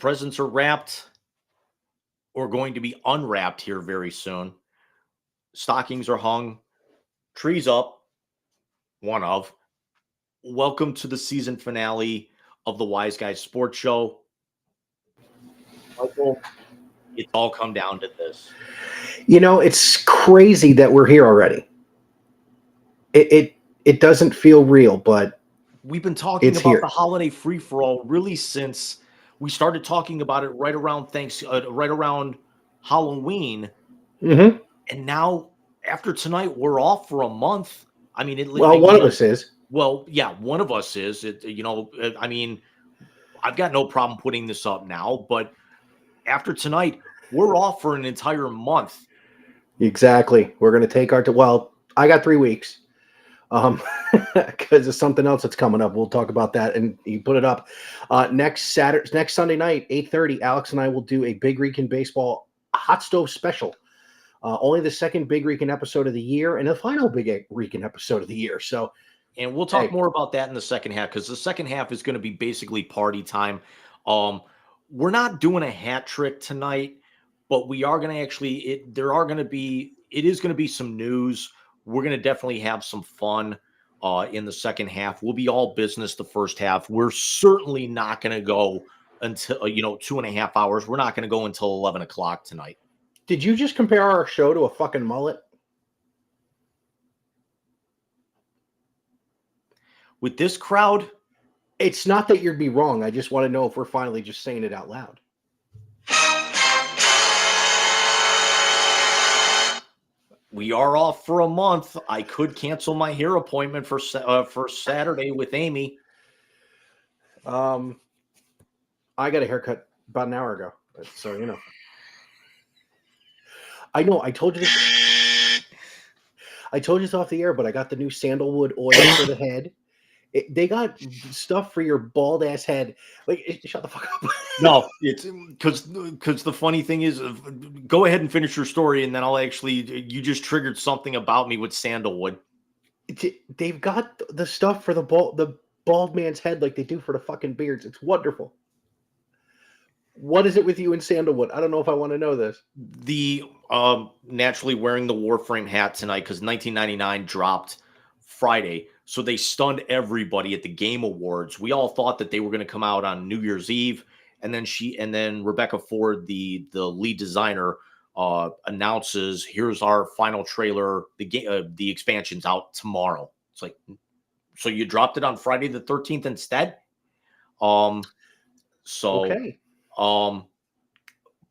presents are wrapped or going to be unwrapped here very soon. Stockings are hung, trees up, one of. Welcome to the season finale of the Wise Guys Sports Show. Michael, it's all come down to this. You know, it's crazy that we're here already. It doesn't feel real, but we've been talking it's about here. the holiday free-for-all really since we started talking about it right around right around Halloween. Mm-hmm. And now after tonight, we're off for a month. I mean, Well, one of us is. Well, yeah, one of us is. I mean, I've got no problem putting this up now, but after tonight, we're off for an entire month. Exactly. We're going to take well, I got 3 weeks. Because there's something else that's coming up. We'll talk about that, and you put it up next Sunday night, 8:30. Alex and I will do a Big Rican Baseball Hot Stove special. Only the second Big Rican episode of the year, and the final Big Rican episode of the year. So, and we'll talk more about that in the second half, because the second half is going to be basically party time. We're not doing a hat trick tonight, but we are going to actually. It is going to be some news. We're going to definitely have some fun in the second half. We'll be all business the first half. We're certainly not going to go until 2.5 hours. We're not going to go until 11 o'clock tonight. Did you just compare our show to a fucking mullet? With this crowd, it's not that you'd be wrong. I just want to know if we're finally just saying it out loud. We are off for a month. I could cancel my hair appointment for Saturday with Amy. I got a haircut about an hour ago, so you know. I know. I told you this. I told you this off the air, but I got the new sandalwood oil for the head. They got stuff for your bald ass head. Like, shut the fuck up. No, it's because the funny thing is, go ahead and finish your story, and then you just triggered something about me with sandalwood. They've got the stuff for the bald man's head like they do for the fucking beards. It's wonderful. What is it with you and sandalwood? I don't know if I want to know this. The naturally wearing the Warframe hat tonight because 1999 dropped Friday. So they stunned everybody at the Game Awards. We all thought that they were going to come out on New Year's Eve, and then Rebecca Ford, the lead designer, announces, "Here's our final trailer. The expansion's out tomorrow." It's like, so you dropped it on Friday the 13th instead. Okay.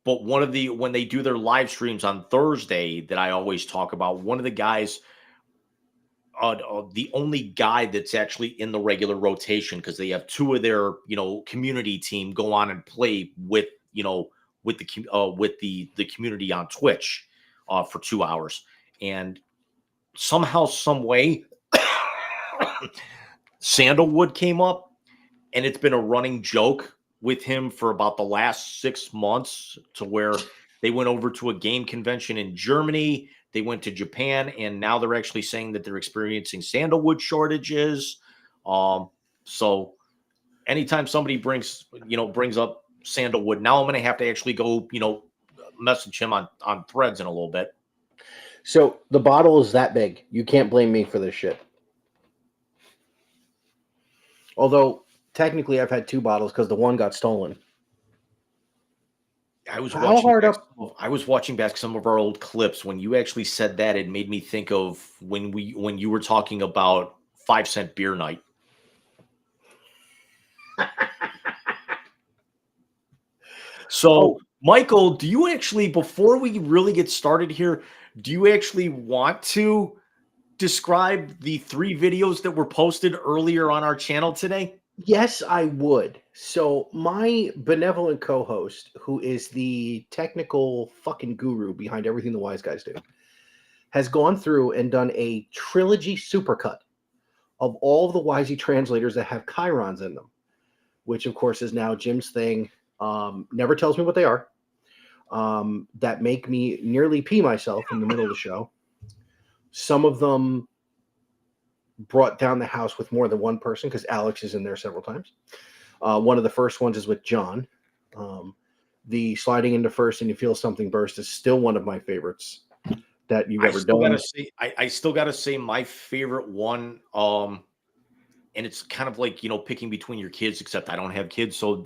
But when they do their live streams on Thursday that I always talk about, one of the guys. The only guy that's actually in the regular rotation, because they have two of their community team go on and play with the community on Twitch for 2 hours, and somehow, some way, Sandalwood came up, and it's been a running joke with him for about the last 6 months, to where they went over to a game convention in Germany. They went to Japan, and now they're actually saying that they're experiencing sandalwood shortages. So anytime somebody brings up sandalwood, now I'm going to have to actually go, message him on Threads in a little bit. So the bottle is that big. You can't blame me for this shit. Although technically I've had 2 bottles because the one got stolen. I was watching back some of our old clips. When you actually said that, it made me think of when you were talking about 5-cent beer night. So, Michael, do you actually, before we really get started here, do you actually want to describe the 3 videos that were posted earlier on our channel today? Yes, I would. So my benevolent co-host, who is the technical fucking guru behind everything the Wise Guys do, has gone through and done a trilogy supercut of all of the Wisey translators that have chyrons in them, which of course is now Jim's thing. Never tells me what they are. That make me nearly pee myself in the middle of the show. Some of them brought down the house with more than one person because Alex is in there several times. One of the first ones is with John. The sliding into first and you feel something burst is still one of my favorites that you've ever done. I still gotta say my favorite one. And it's kind of like, picking between your kids, except I don't have kids, so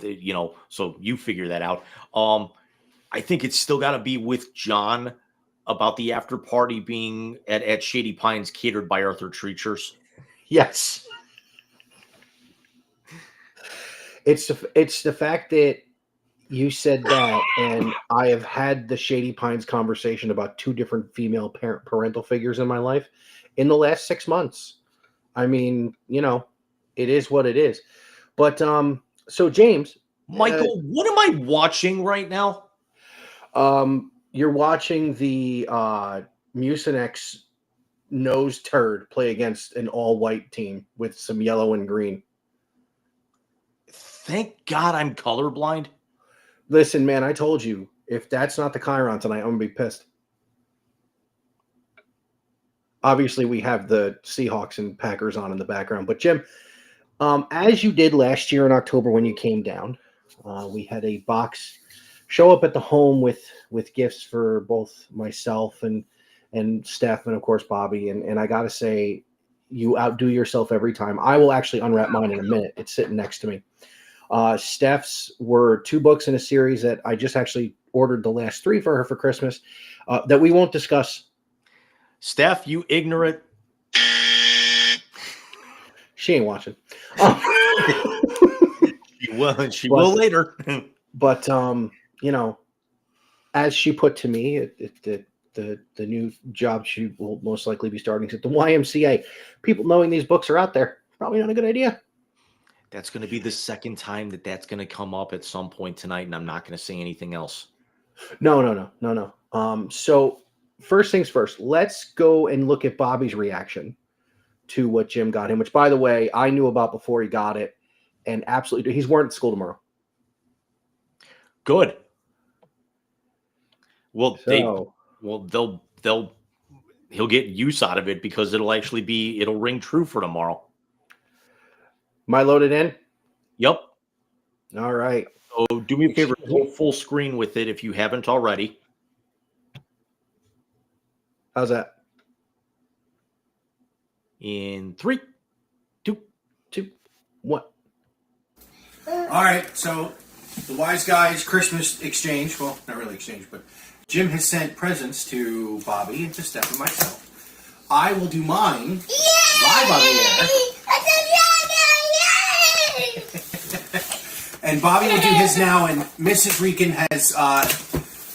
so you figure that out. I think it's still got to be with John about the after party being at Shady Pines, catered by Arthur Treachers. Yes. It's the fact that you said that, and I have had the Shady Pines conversation about two different female parental figures in my life in the last 6 months. I mean, it is what it is. But so James, Michael, what am I watching right now? You're watching the Mucinex nose turd play against an all-white team with some yellow and green. Thank God I'm colorblind. Listen, man, I told you, if that's not the Chiron tonight, I'm gonna be pissed. Obviously, we have the Seahawks and Packers on in the background, but Jim, as you did last year in October when you came down, we had a box show up at the home with gifts for both myself and Steph and of course Bobby. And I gotta say, you outdo yourself every time. I will actually unwrap mine in a minute. It's sitting next to me. Steph's were 2 books in a series that I just actually ordered the last 3 for her for Christmas that we won't discuss. Steph, you ignorant. She ain't watching. She will later. But as she put to me, the new job she will most likely be starting at the YMCA. People knowing these books are out there, probably not a good idea. That's going to be the second time that's going to come up at some point tonight, and I'm not going to say anything else. No. So first things first, let's go and look at Bobby's reaction to what Jim got him, which, by the way, I knew about before he got it, and absolutely, he's wearing it to school tomorrow. Good. Well, So, he'll get use out of it because it'll ring true for tomorrow. Am I loaded in? Yep. All right. So do me a favor, go full screen with it if you haven't already. How's that? In 3, 2, 1. All right, so the Wise Guys Christmas exchange, well, not really exchange, but Jim has sent presents to Bobby and to Steph and myself. I will do mine live on the air. And Bobby will do his now, and Mrs. Rican has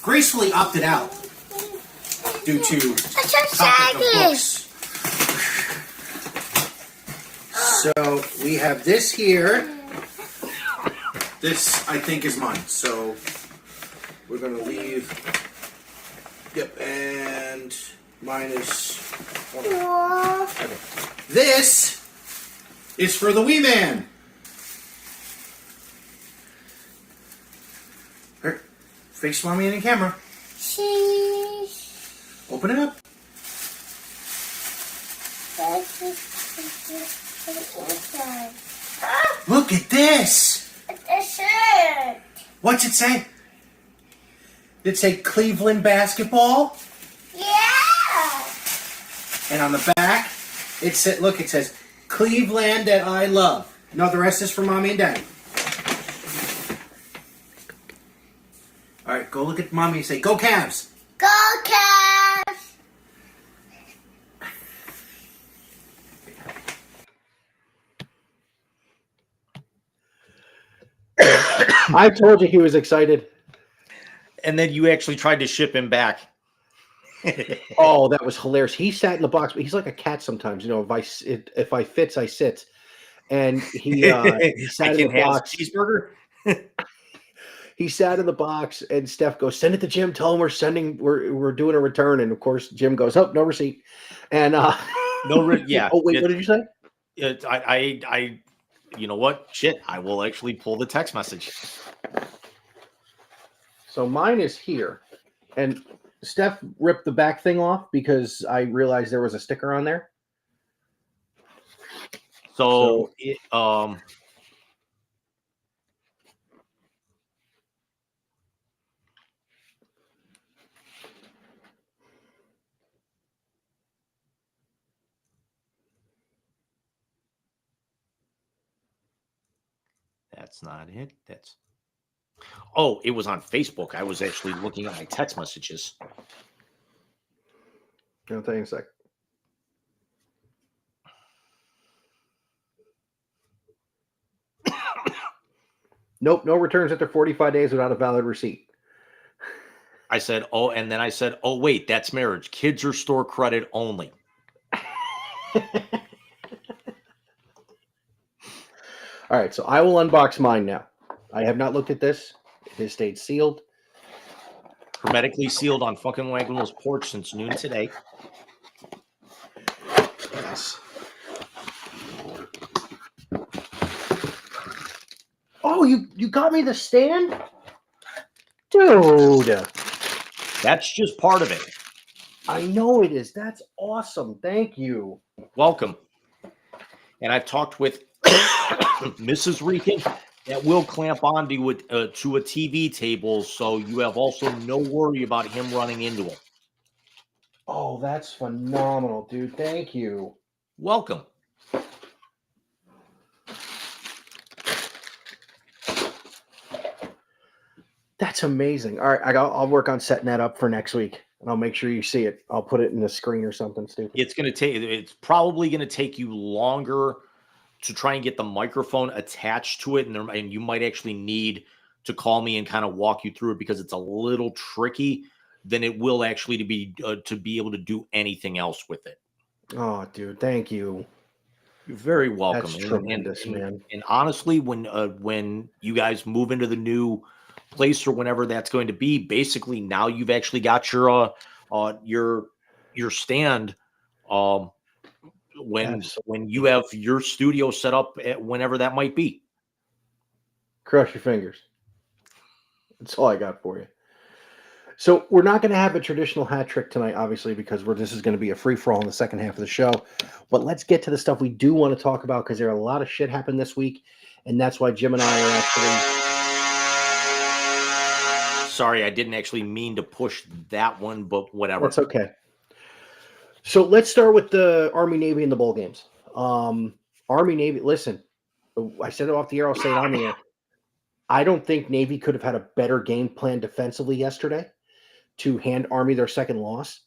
gracefully opted out due to topic of books. So we have this here. This, I think, is mine. So we're going to leave. Yep, and mine is... Okay. This is for the Wee Man. Here, face mommy in the camera. Open it up. Look at this. What's it say? Did it say Cleveland basketball? Yeah. And on the back, it says Cleveland that I love. No, the rest is for mommy and daddy. All right, go look at mommy and say, "Go Cavs." Go Cavs. I told you he was excited. and then you actually tried to ship him back. Oh, that was hilarious. He sat in the box, but he's like a cat sometimes. If I fits, I sit. And he sat in the box. Cheeseburger. He sat in the box, and Steph goes, "Send it to Jim. Tell him we're doing a return." And of course, Jim goes, "Oh, no receipt." And yeah. Oh wait, what did you say? I you know what? Shit, I will actually pull the text message. So mine is here, and Steph ripped the back thing off because I realized there was a sticker on there. So That's not it. Oh, it was on Facebook. I was actually looking at my text messages. I'll tell you in a sec. Nope, no returns after 45 days without a valid receipt. I said, oh, and then I said, oh, wait, that's marriage. Kids are store credit only. All right, so I will unbox mine now. I have not looked at this. It has stayed sealed. Hermetically sealed on fucking Wagnall's porch since noon today. Yes. Oh, you got me the stand? Dude. That's just part of it. I know it is. That's awesome. Thank you. Welcome. And I've talked with Mrs. Rican that will clamp onto it to a TV table, so you have also no worry about him running into it. Oh, that's phenomenal, dude. Thank you. Welcome. That's amazing. All right, I'll work on setting that up for next week, and I'll make sure you see it. I'll put it in the screen or something stupid. It's probably going to take you longer to try and get the microphone attached to it, and you might actually need to call me and kind of walk you through it because it's a little tricky than it will actually to be able to do anything else with it. Oh, dude, thank you. You're very welcome. That's tremendous, man. And honestly, when you guys move into the new place or whenever that's going to be, basically now you've actually got your stand. When you have your studio set up at whenever that might be. Cross your fingers. That's all I got for you. So we're not going to have a traditional hat trick tonight, obviously, because this is going to be a free-for-all in the second half of the show. But let's get to the stuff we do want to talk about, because there are a lot of shit happened this week, and that's why Jim and I are actually... Sorry, I didn't actually mean to push that one, but whatever. That's okay. So let's start with the Army, Navy, and the bowl games. Army, Navy, listen, I said it off the air, I'll say it on the air. I don't think Navy could have had a better game plan defensively yesterday to hand Army their second loss,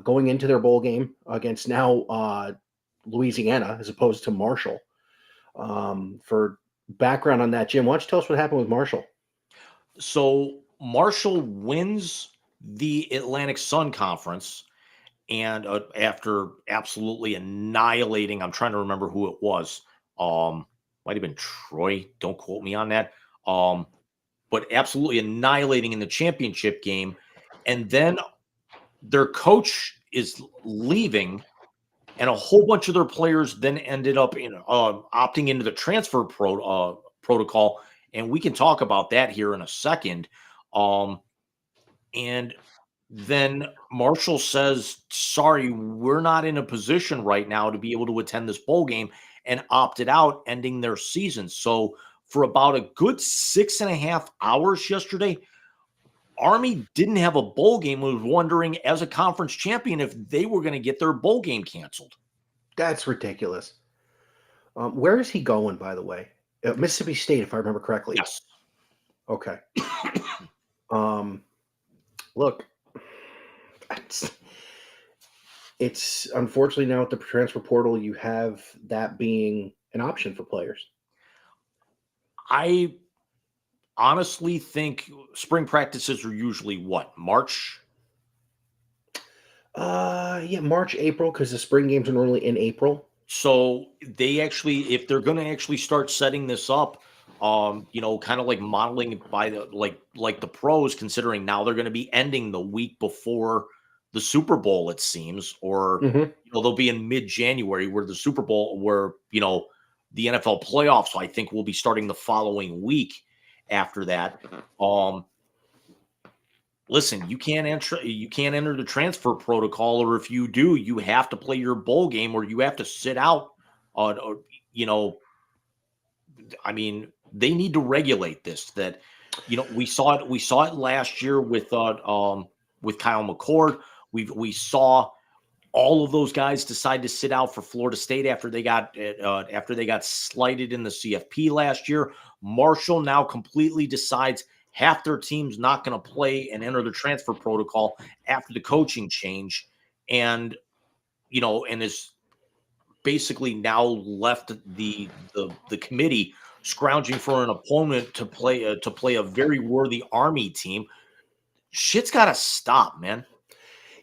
going into their bowl game against now Louisiana as opposed to Marshall. For background on that, Jim, why don't you tell us what happened with Marshall? So Marshall wins the Atlantic Sun Conference, and after absolutely annihilating, I'm trying to remember who it was. Might have been Troy. Don't quote me on that. But absolutely annihilating in the championship game. And then their coach is leaving, and a whole bunch of their players then ended up opting into the transfer protocol. And we can talk about that here in a second. And then Marshall says, sorry, we're not in a position right now to be able to attend this bowl game, and opted out, ending their season. So for about a good 6.5 hours yesterday, Army didn't have a bowl game, was wondering as a conference champion if they were going to get their bowl game canceled. That's ridiculous. Where is he going, by the way? Mississippi State, if I remember correctly. Yes. Okay. Look, it's unfortunately now at the transfer portal, you have that being an option for players. I honestly think spring practices are usually what, March? Yeah, March, April, because the spring games are normally in April. So they actually, if they're going to actually start setting this up, kind of like modeling it by the like the pros, considering now they're going to be ending the week before the Super Bowl, it seems, or they'll be in mid-January, where the Super Bowl, where the NFL playoffs, I think, will be starting the following week after that. Listen, you can't enter the transfer protocol, or if you do, you have to play your bowl game, or you have to sit out. I mean, they need to regulate this. That we saw it last year with Kyle McCord. We saw all of those guys decide to sit out for Florida State after they got slighted in the CFP last year. Marshall now completely decides half their team's not going to play and enter the transfer protocol after the coaching change, and and is basically now left the committee scrounging for an opponent to play a very worthy Army team. Shit's got to stop, man.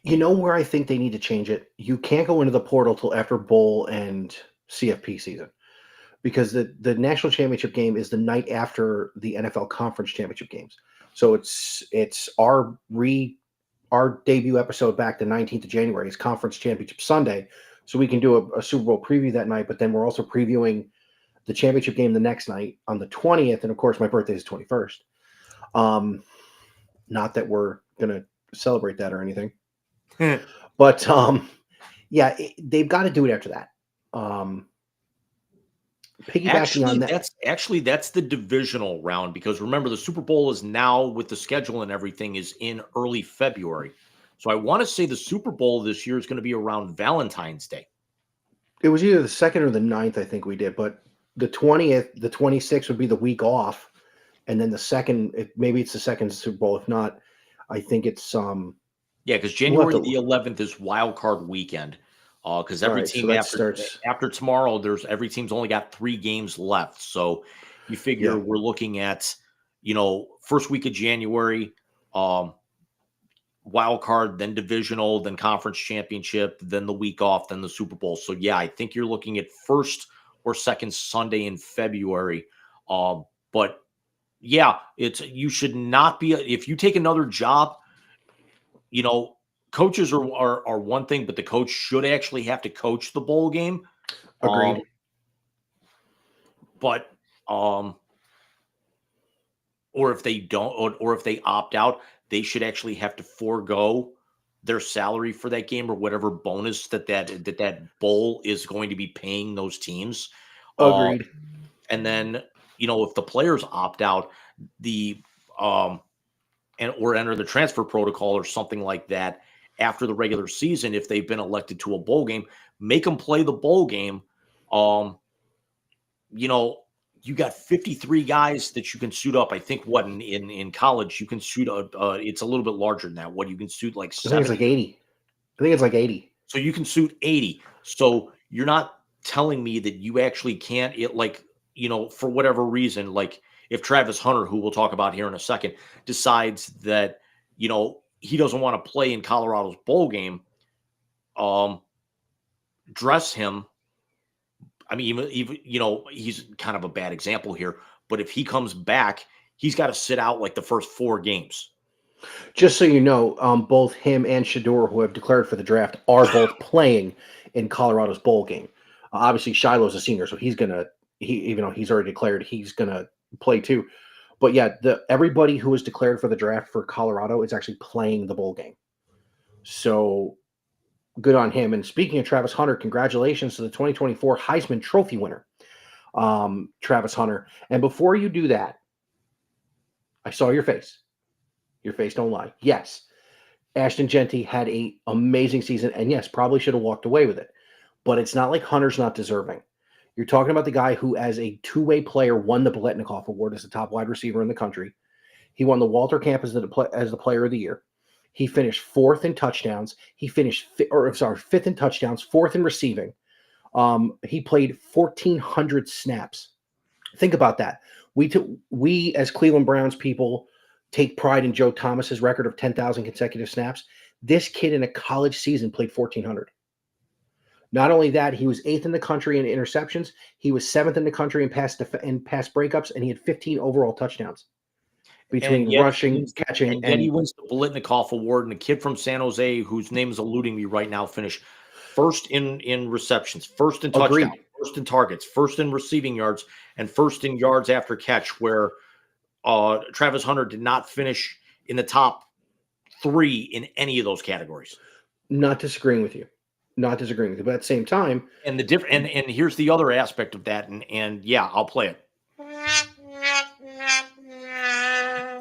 You know where I think they need to change it? You can't go into the portal till after bowl and CFP season, because the national championship game is the night after the NFL conference championship games. So it's our debut episode back the 19th of January is conference championship Sunday. So we can do a Super Bowl preview that night, but then we're also previewing the championship game the next night on the 20th. And of course, my birthday is the 21st. Not that we're going to celebrate that or anything, but yeah, they've got to do it after that. Piggybacking on that, that's the divisional round, because remember the Super Bowl is now, with the schedule and everything, is in early February. So I want to say the Super Bowl this year is going to be around Valentine's Day. it was either the 2nd or the 9th, I think we did, but the 20th, the 26th would be the week off. And then the 2nd, maybe it's the 2nd Super Bowl. If not, I think it's because January the 11th is wild card weekend. Because every team after tomorrow, every team's only got 3 games left. So you figure we're looking at, first week of January, wild card, then divisional, then conference championship, then the week off, then the Super Bowl. So yeah, I think you're looking at first or second Sunday in February. But yeah, you should not be, if you take another job, coaches are one thing, but the coach should actually have to coach the bowl game. Agreed. Or if they don't, or if they opt out, they should actually have to forego their salary for that game or whatever bonus that bowl is going to be paying those teams. Agreed. And then, if the players opt out, or enter the transfer protocol or something like that after the regular season, if they've been elected to a bowl game, make them play the bowl game. You got 53 guys that you can suit up. I think in college you can suit it's a little bit larger than that. You can suit like 70. I think it's like 80. So you can suit 80. So you're not telling me that you actually can't, for whatever reason, like if Travis Hunter, who we'll talk about here in a second, decides that, he doesn't want to play in Colorado's bowl game, dress him. I mean, even he's kind of a bad example here, but if he comes back, he's got to sit out like the first 4 games. Just so you know, both him and Shador, who have declared for the draft, are both playing in Colorado's bowl game. Obviously, Shiloh's a senior, so even though he's already declared, he's gonna play too. But yeah, everybody who was declared for the draft for Colorado is actually playing the bowl game. So good on him. And speaking of Travis Hunter, congratulations to the 2024 Heisman Trophy winner, Travis Hunter. And before you do that, I saw your face. Your face don't lie. Yes, Ashton Jeanty had an amazing season, and yes, probably should have walked away with it. But it's not like Hunter's not deserving. You're talking about the guy who, as a two-way player, won the Biletnikoff Award as the top wide receiver in the country. He won the Walter Camp as the Player of the Year. He finished 4th in touchdowns. He finished 5th in touchdowns, 4th in receiving. He played 1,400 snaps. Think about that. We as Cleveland Browns people take pride in Joe Thomas's record of 10,000 consecutive snaps. This kid in a college season played 1,400. Not only that, he was 8th in the country in interceptions. He was 7th in the country in pass breakups, and he had 15 overall touchdowns between rushing, catching, and then he wins the Biletnikoff Award. And a kid from San Jose, whose name is eluding me right now, finished 1st in receptions, 1st in touchdowns, 1st in targets, 1st in receiving yards, and 1st in yards after catch, where Travis Hunter did not finish in the top 3 in any of those categories. Not disagreeing with you. But at the same time, and here's the other aspect of that, and yeah, I'll play it.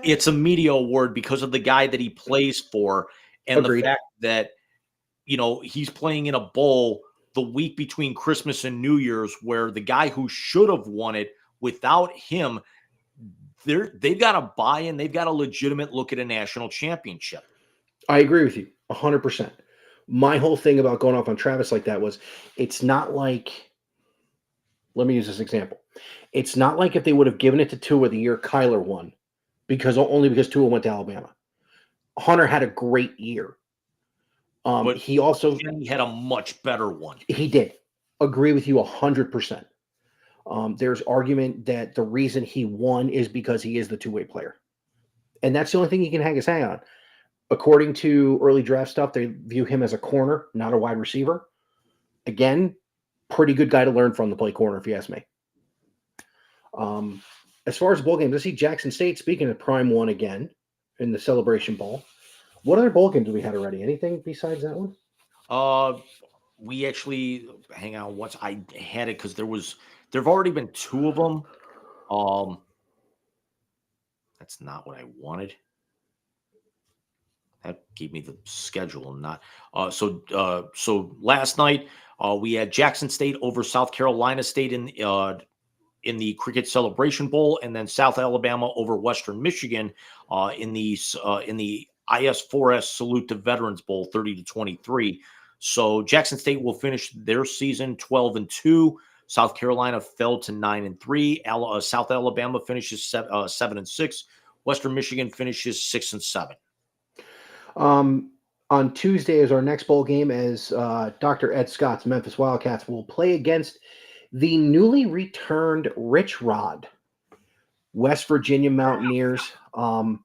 It's a media award because of the guy that he plays for, and the fact that he's playing in a bowl the week between Christmas and New Year's, where the guy who should have won it without him they've got a buy-in. They've got a legitimate look at a national championship. I agree with you 100%. My whole thing about going off on Travis like that was it's not like, let me use this example. It's not like if they would have given it to Tua the year Kyler won, only because Tua went to Alabama. Hunter had a great year. But He also he had a much better one. he did agree with you 100%. There's argument that the reason he won is because he is the two-way player, and that's the only thing he can hang his hat on. According to early draft stuff, they view him as a corner, not a wide receiver. Again, pretty good guy to learn from to play corner, if you ask me. As far as bowl games, I see Jackson State, speaking of Prime 1 again in the Celebration Bowl. What other bowl games do we had already? Anything besides that one? We actually, hang on, once I had it because there've already been two of them. That's not what I wanted. That gave me the schedule, not so last night we had Jackson State over South Carolina State in the Cricket Celebration Bowl, and then South Alabama over Western Michigan in the IS4S Salute to Veterans Bowl 30-23. So Jackson State will finish their season 12-2. South Carolina fell to 9-3. South Alabama finishes 7-6. Western Michigan finishes 6-7. On Tuesday is our next bowl game, as Dr. Ed Scott's Memphis Wildcats will play against the newly returned Rich Rod West Virginia Mountaineers. And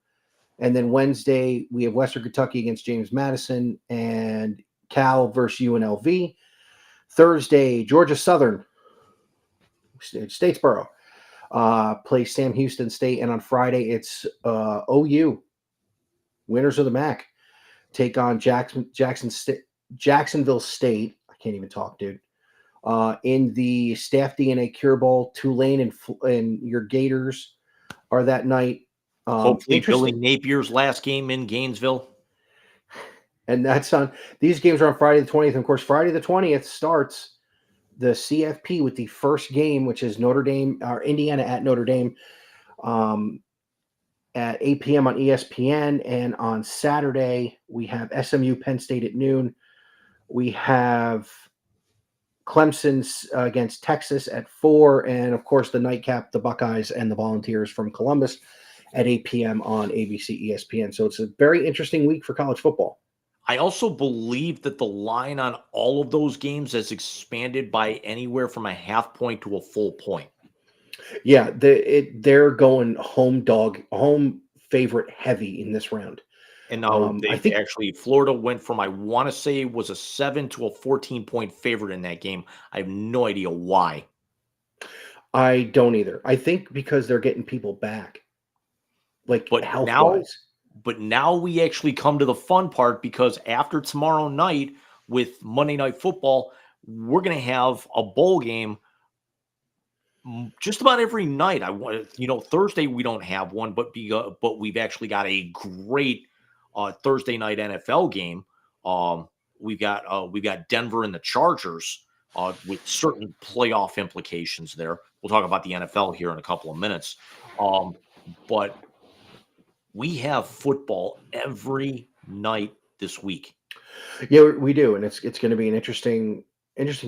then Wednesday we have Western Kentucky against James Madison and Cal versus UNLV. Thursday, Georgia Southern, Statesboro, plays Sam Houston State. And on Friday, it's OU, winners of the MAC, take on Jacksonville State. I can't even talk, dude. In the Staff DNA Cure Bowl, Tulane and your Gators are that night. Hopefully Billy Napier's last game in Gainesville. And that's on, these games are on Friday the 20th. And of course, Friday the 20th starts the CFP with the first game, which is Indiana at Notre Dame at 8 p.m. on ESPN. And on Saturday, we have SMU Penn State at noon. We have Clemson against Texas at 4. And of course, the nightcap, the Buckeyes and the Volunteers from Columbus at 8 p.m. on ABC ESPN. So it's a very interesting week for college football. I also believe that the line on all of those games has expanded by anywhere from a half point to a full point. Yeah, they're going home favorite heavy in this round. And now I think actually Florida went from, I want to say, was a 7 to a 14-point favorite in that game. I have no idea why. I don't either. I think because they're getting people back, like health-wise. But now we actually come to the fun part, because after tomorrow night with Monday Night Football, we're going to have a bowl game just about every night. Thursday we don't have one, but we've actually got a great Thursday night NFL game. We've got Denver and the Chargers with certain playoff implications there. We'll talk about the NFL here in a couple of minutes. But we have football every night this week. Yeah, we do, and it's going to be an interesting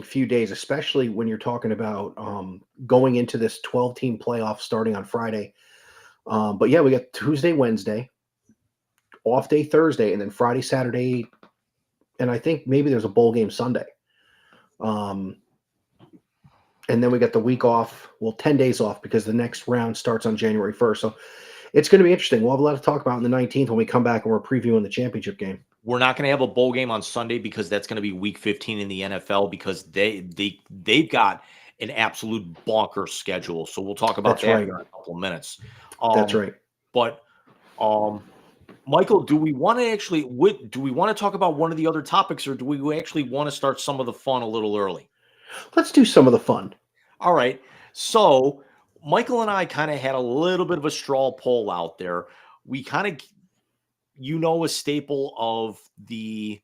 few days, especially when you're talking about going into this 12-team playoff starting on Friday. But yeah, we got Tuesday, Wednesday, off day Thursday, and then Friday, Saturday, and I think maybe there's a bowl game Sunday. And then we got the week off, 10 days off, because the next round starts on January 1st. So it's going to be interesting. We'll have a lot to talk about on the 19th when we come back and we're previewing the championship game. We're not going to have a bowl game on Sunday because that's going to be week 15 in the NFL, because they've got an absolute bonker schedule. So we'll talk about that in a couple of minutes. That's right. But Michael, do we want to talk about one of the other topics, or do we actually want to start some of the fun a little early? Let's do some of the fun. All right. So Michael and I kind of had a little bit of a straw poll out there. We kind of, a staple of the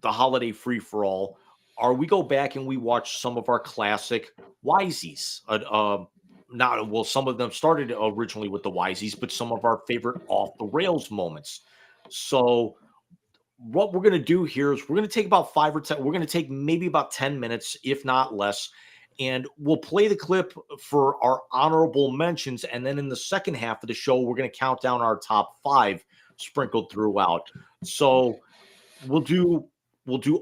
holiday free-for-all, we go back and we watch some of our classic Wiseies. some of them started originally with the Wiseies, but some of our favorite off the rails moments. So what we're going to do here is we're going to take about 5 or 10. We're going to take maybe about 10 minutes, if not less. And we'll play the clip for our honorable mentions. And then in the second half of the show, we're going to count down our top 5 sprinkled throughout. So we'll do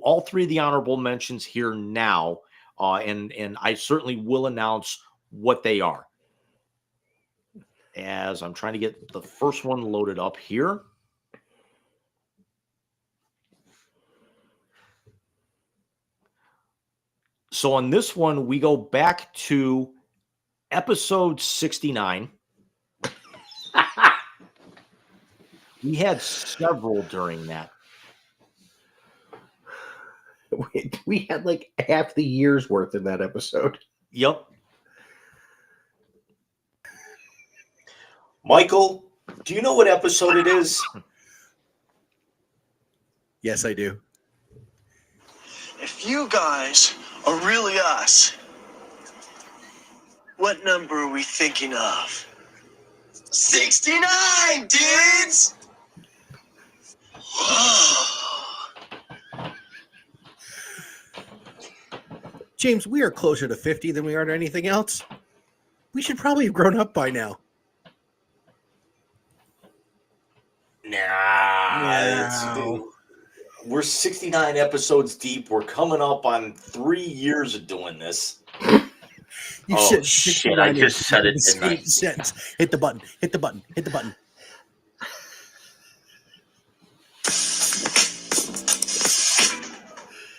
all 3 of the honorable mentions here now. And I certainly will announce what they are. As I'm trying to get the first one loaded up here. So on this one, we go back to episode 69. We had several during that. We had like half the year's worth in that episode. Yep. Michael, do you know what episode it is? Yes, I do. If you guys are really us, what number are we thinking of? 69, dudes! James, we are closer to 50 than we are to anything else. We should probably have grown up by now. We're 69 episodes deep. We're coming up on 3 years of doing this. You Oh, said shit, 69 I just said it, in the didn't I? same sentence. Hit the button. Hit the button. Hit the button.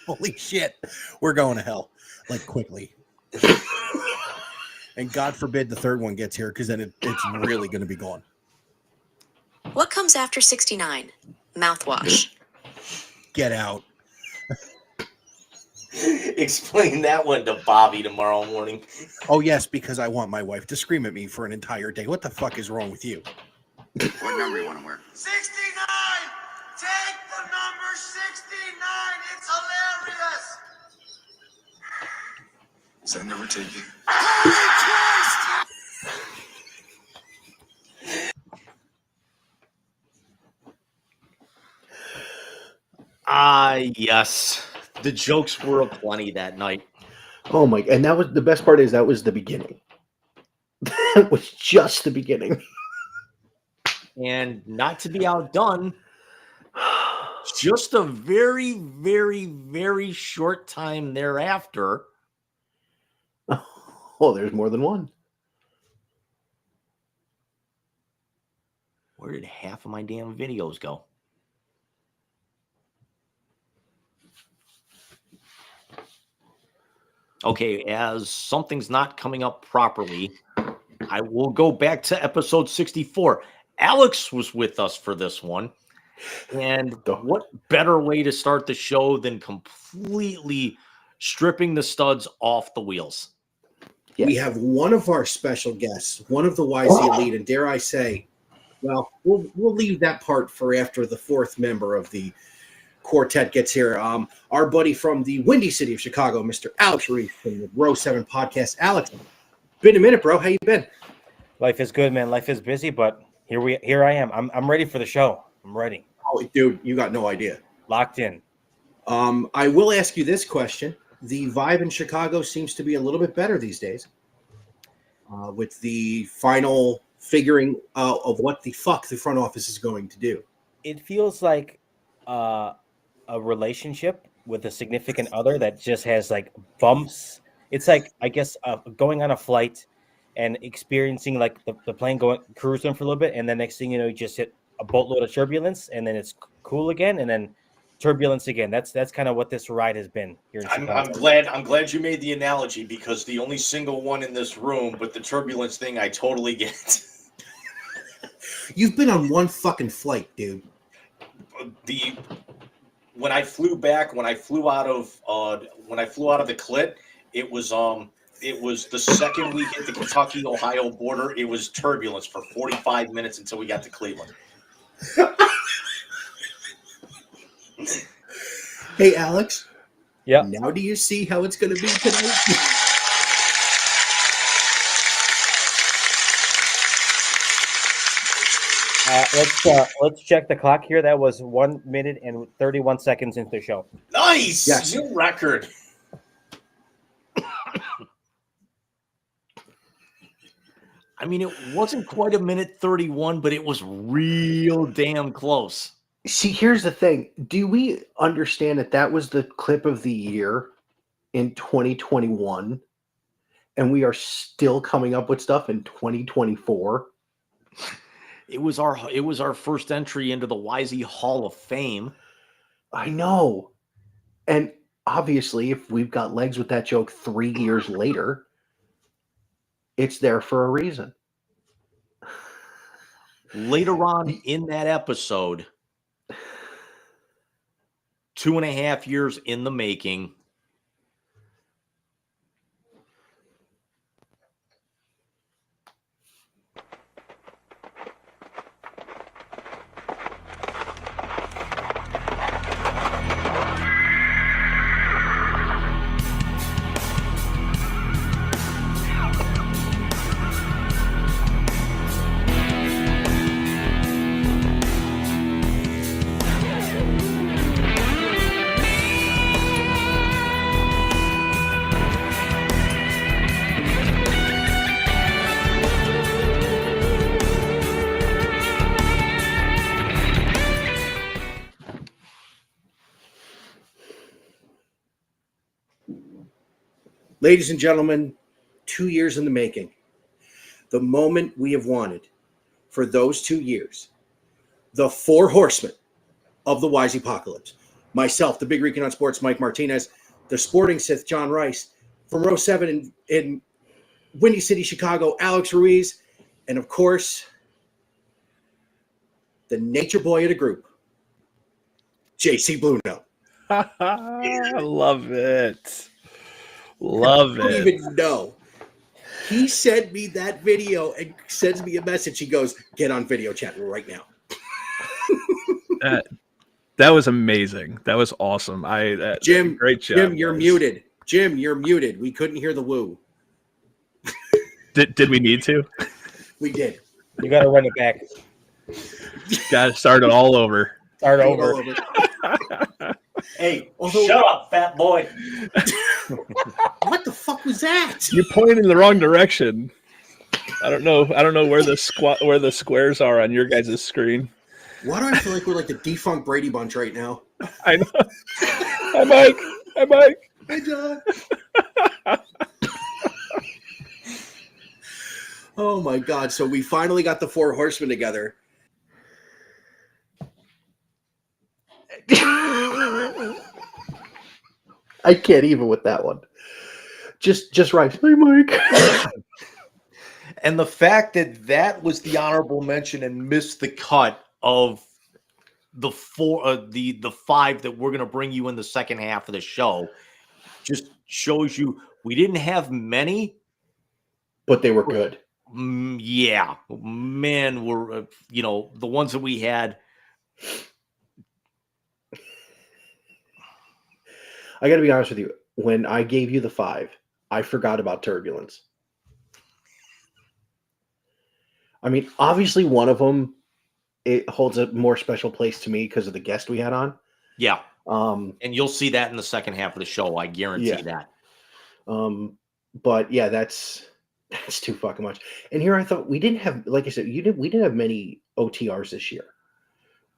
Holy shit. We're going to hell. Like, quickly. And God forbid the third one gets here, because then it's really going to be gone. What comes after 69? Mouthwash. Get out. Explain that one to Bobby tomorrow morning. Oh, yes, because I want my wife to scream at me for an entire day. What the fuck is wrong with you? What number you want to wear? 69! Take the number 69! It's hilarious! Is that number taken? Yes. The jokes were aplenty that night. Oh my! And that was the best part. Is that was the beginning. That was just the beginning. And not to be outdone, just a very, very, very short time thereafter. Oh, there's more than one. Where did half of my damn videos go? Okay, as something's not coming up properly, I will go back to episode 64. Alex was with us for this one. And what better way to start the show than completely stripping the studs off the wheels? Yes. We have one of our special guests, one of the YZ Elite, and dare I say, well, we'll leave that part for after the fourth member of the quartet gets here. Our buddy from the Windy City of Chicago, Mr. Alex Reese from the Row 7 podcast. Alex, been a minute, bro. How you been? Life is good, man. Life is busy, but here I am. I'm ready for the show. I'm ready. Oh, dude, you got no idea. Locked in. I will ask you this question. The vibe in Chicago seems to be a little bit better these days. With the final figuring of what the fuck the front office is going to do. It feels like a relationship with a significant other that just has like bumps. It's like, I guess, going on a flight and experiencing like the plane cruising for a little bit, and then next thing you know, you just hit a boatload of turbulence, and then it's cool again, and then turbulence again. That's kind of what this ride has been here in Chicago. I'm glad you made the analogy, because the only single one in this room, but the turbulence thing, I totally get. You've been on one fucking flight, dude. When I flew out of the Clit, it was the second we hit the Kentucky-Ohio border. It was turbulence for 45 minutes until we got to Cleveland. Hey, Alex. Yeah. Now do you see how it's going to be tonight? Let's check the clock here. That was 1 minute and 31 seconds into the show. Nice. Yes. New record. I mean, it wasn't quite a minute 31, but it was real damn close. See, here's the thing. Do we understand that that was the clip of the year in 2021, and we are still coming up with stuff in 2024? It was our first entry into the Wisey Hall of Fame. I know. And obviously, if we've got legs with that joke 3 years later, it's there for a reason. Later on in that episode, 2.5 years in the making, Ladies and gentlemen, 2 years in the making. The moment we have wanted for those 2 years. The 4 horsemen of the Wise Apocalypse. Myself, the Big Rican on Sports, Mike Martinez, the Sporting Sith, John Rice, from row 7 in Windy City, Chicago, Alex Ruiz, and of course, the nature boy of the group, JC Bluno. I love it. Love I don't it. even know. He sent me that video and sends me a message. He goes, "Get on video chat right now." That was amazing. That was awesome. Jim, great job. Jim, you're guys. muted. Jim, you're muted. We couldn't hear the woo. Did we need to? We did. You got to run it back. Got to start it all over. Start All over. over. Hey, Although- shut up, fat boy. What the fuck was that? You're pointing in the wrong direction. I don't know where the squares are on your guys' screen. Why do I feel like we're like the defunct Brady Bunch right now? I know. Hi, Mike. Hi, Mike. Hey, John. Oh my God! So we finally got the 4 horsemen together. I can't even with that one. Just right. Hey, Mike. and the fact that that was the honorable mention and missed the cut of the 4, the 5 that we're going to bring you in the second half of the show, just shows you we didn't have many, But they were good. Yeah, man, we're the ones that we had. I got to be honest with you. When I gave you the 5, I forgot about Turbulence. I mean, obviously one of them, it holds a more special place to me because of the guest we had on. Yeah, Um, and you'll see that in the second half of the show. I guarantee Yeah. that. But yeah, that's too fucking much. And here I thought we didn't have, like I said, we didn't have many OTRs this year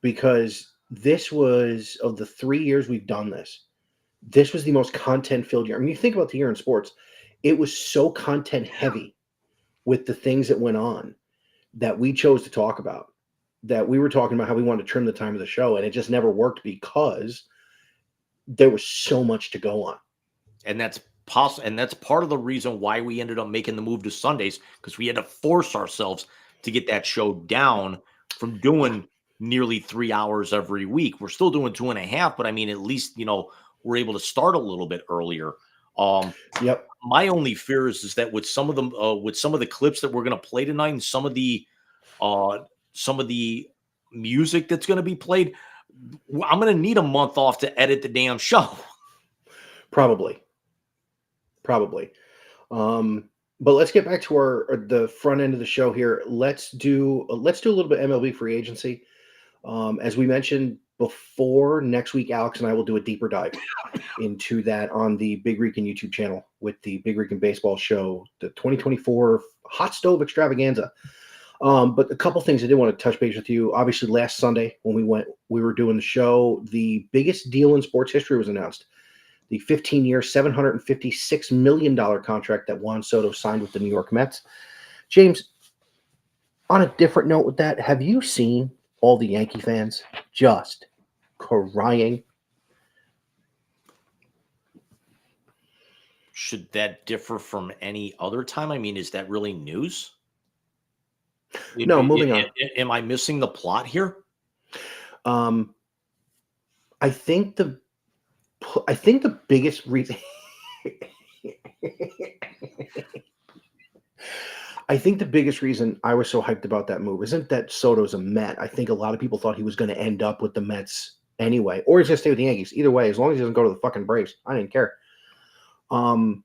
because this was, of the 3 years we've done this was the most content filled year. I mean, you think about the year in sports, it was so content heavy with the things that went on that we chose to talk about, that we were talking about how we wanted to trim the time of the show, and it just never worked because there was so much to go on. And that's possible, and that's part of the reason why we ended up making the move to Sundays, because we had to force ourselves to get that show down from doing nearly 3 hours every week. We're still doing 2.5, but I mean, at least we're able to start a little bit earlier. Yep. My only fear is that with some of them, with some of the clips that we're going to play tonight, and some of the music that's going to be played, I'm going to need a month off to edit the damn show. Probably. But let's get back to the front end of the show here. Let's do a little bit of MLB free agency. As we mentioned before, next week Alex and I will do a deeper dive into that on the Big Rican YouTube channel with the Big Rican Baseball Show, the 2024 Hot Stove Extravaganza. But a couple things I did want to touch base with you. Obviously, last Sunday when we were doing the show, the biggest deal in sports history was announced. The 15-year, $756 million contract that Juan Soto signed with the New York Mets. James, on a different note with that, have you seen all the Yankee fans just crying? Should that differ from any other time? I mean, is that really news? No, moving on. Am I missing the plot here? I think the biggest reason I was so hyped about that move isn't that Soto's a Met. I think a lot of people thought he was going to end up with the Mets anyway, or he's going to stay with the Yankees. Either way, as long as he doesn't go to the fucking Braves, I didn't care. But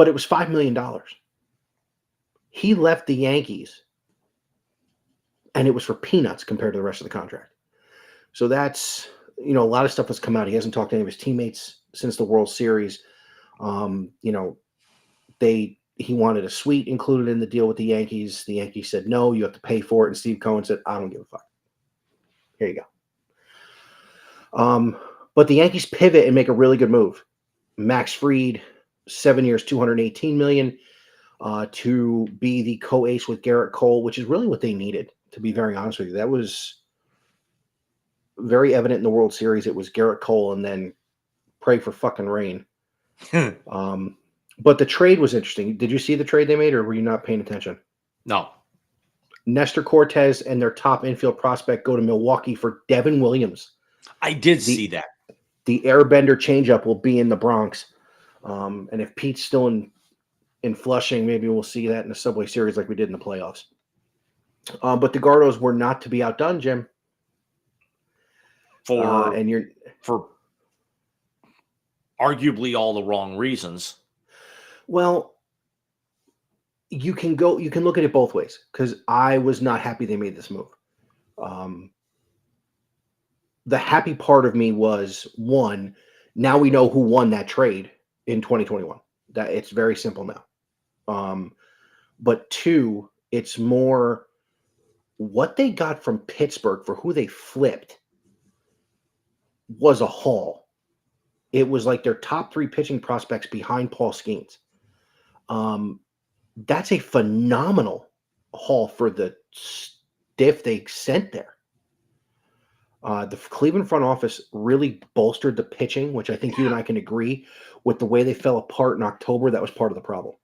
it was $5 million. He left the Yankees, and it was for peanuts compared to the rest of the contract. So that's, a lot of stuff has come out. He hasn't talked to any of his teammates since the World Series. He wanted a suite included in the deal with the Yankees. The Yankees said, no, you have to pay for it. And Steve Cohen said, I don't give a fuck. Here you go. But the Yankees pivot and make a really good move. Max Fried, 7 years, $218 million. To be the co-ace with Garrett Cole, which is really what they needed, to be very honest with you. That was very evident in the World Series. It was Garrett Cole and then pray for fucking rain. But the trade was interesting. Did you see the trade they made, or were you not paying attention? No. Nestor Cortez and their top infield prospect go to Milwaukee for Devin Williams. I did see that. The airbender changeup will be in the Bronx. And if Pete's still in Flushing, maybe we'll see that in the Subway Series like we did in the playoffs. But the Gardos were not to be outdone, Jim. For arguably all the wrong reasons. Well, you can look at it both ways, because I was not happy they made this move. The happy part of me was, one, now we know who won that trade in 2021. That it's very simple now. But two, it's more what they got from Pittsburgh for who they flipped was a haul. It was like their top three pitching prospects behind Paul Skeens. That's a phenomenal haul for the stiff they sent there. The Cleveland front office really bolstered the pitching, which I think you and I can agree with the way they fell apart in October. That was part of the problem.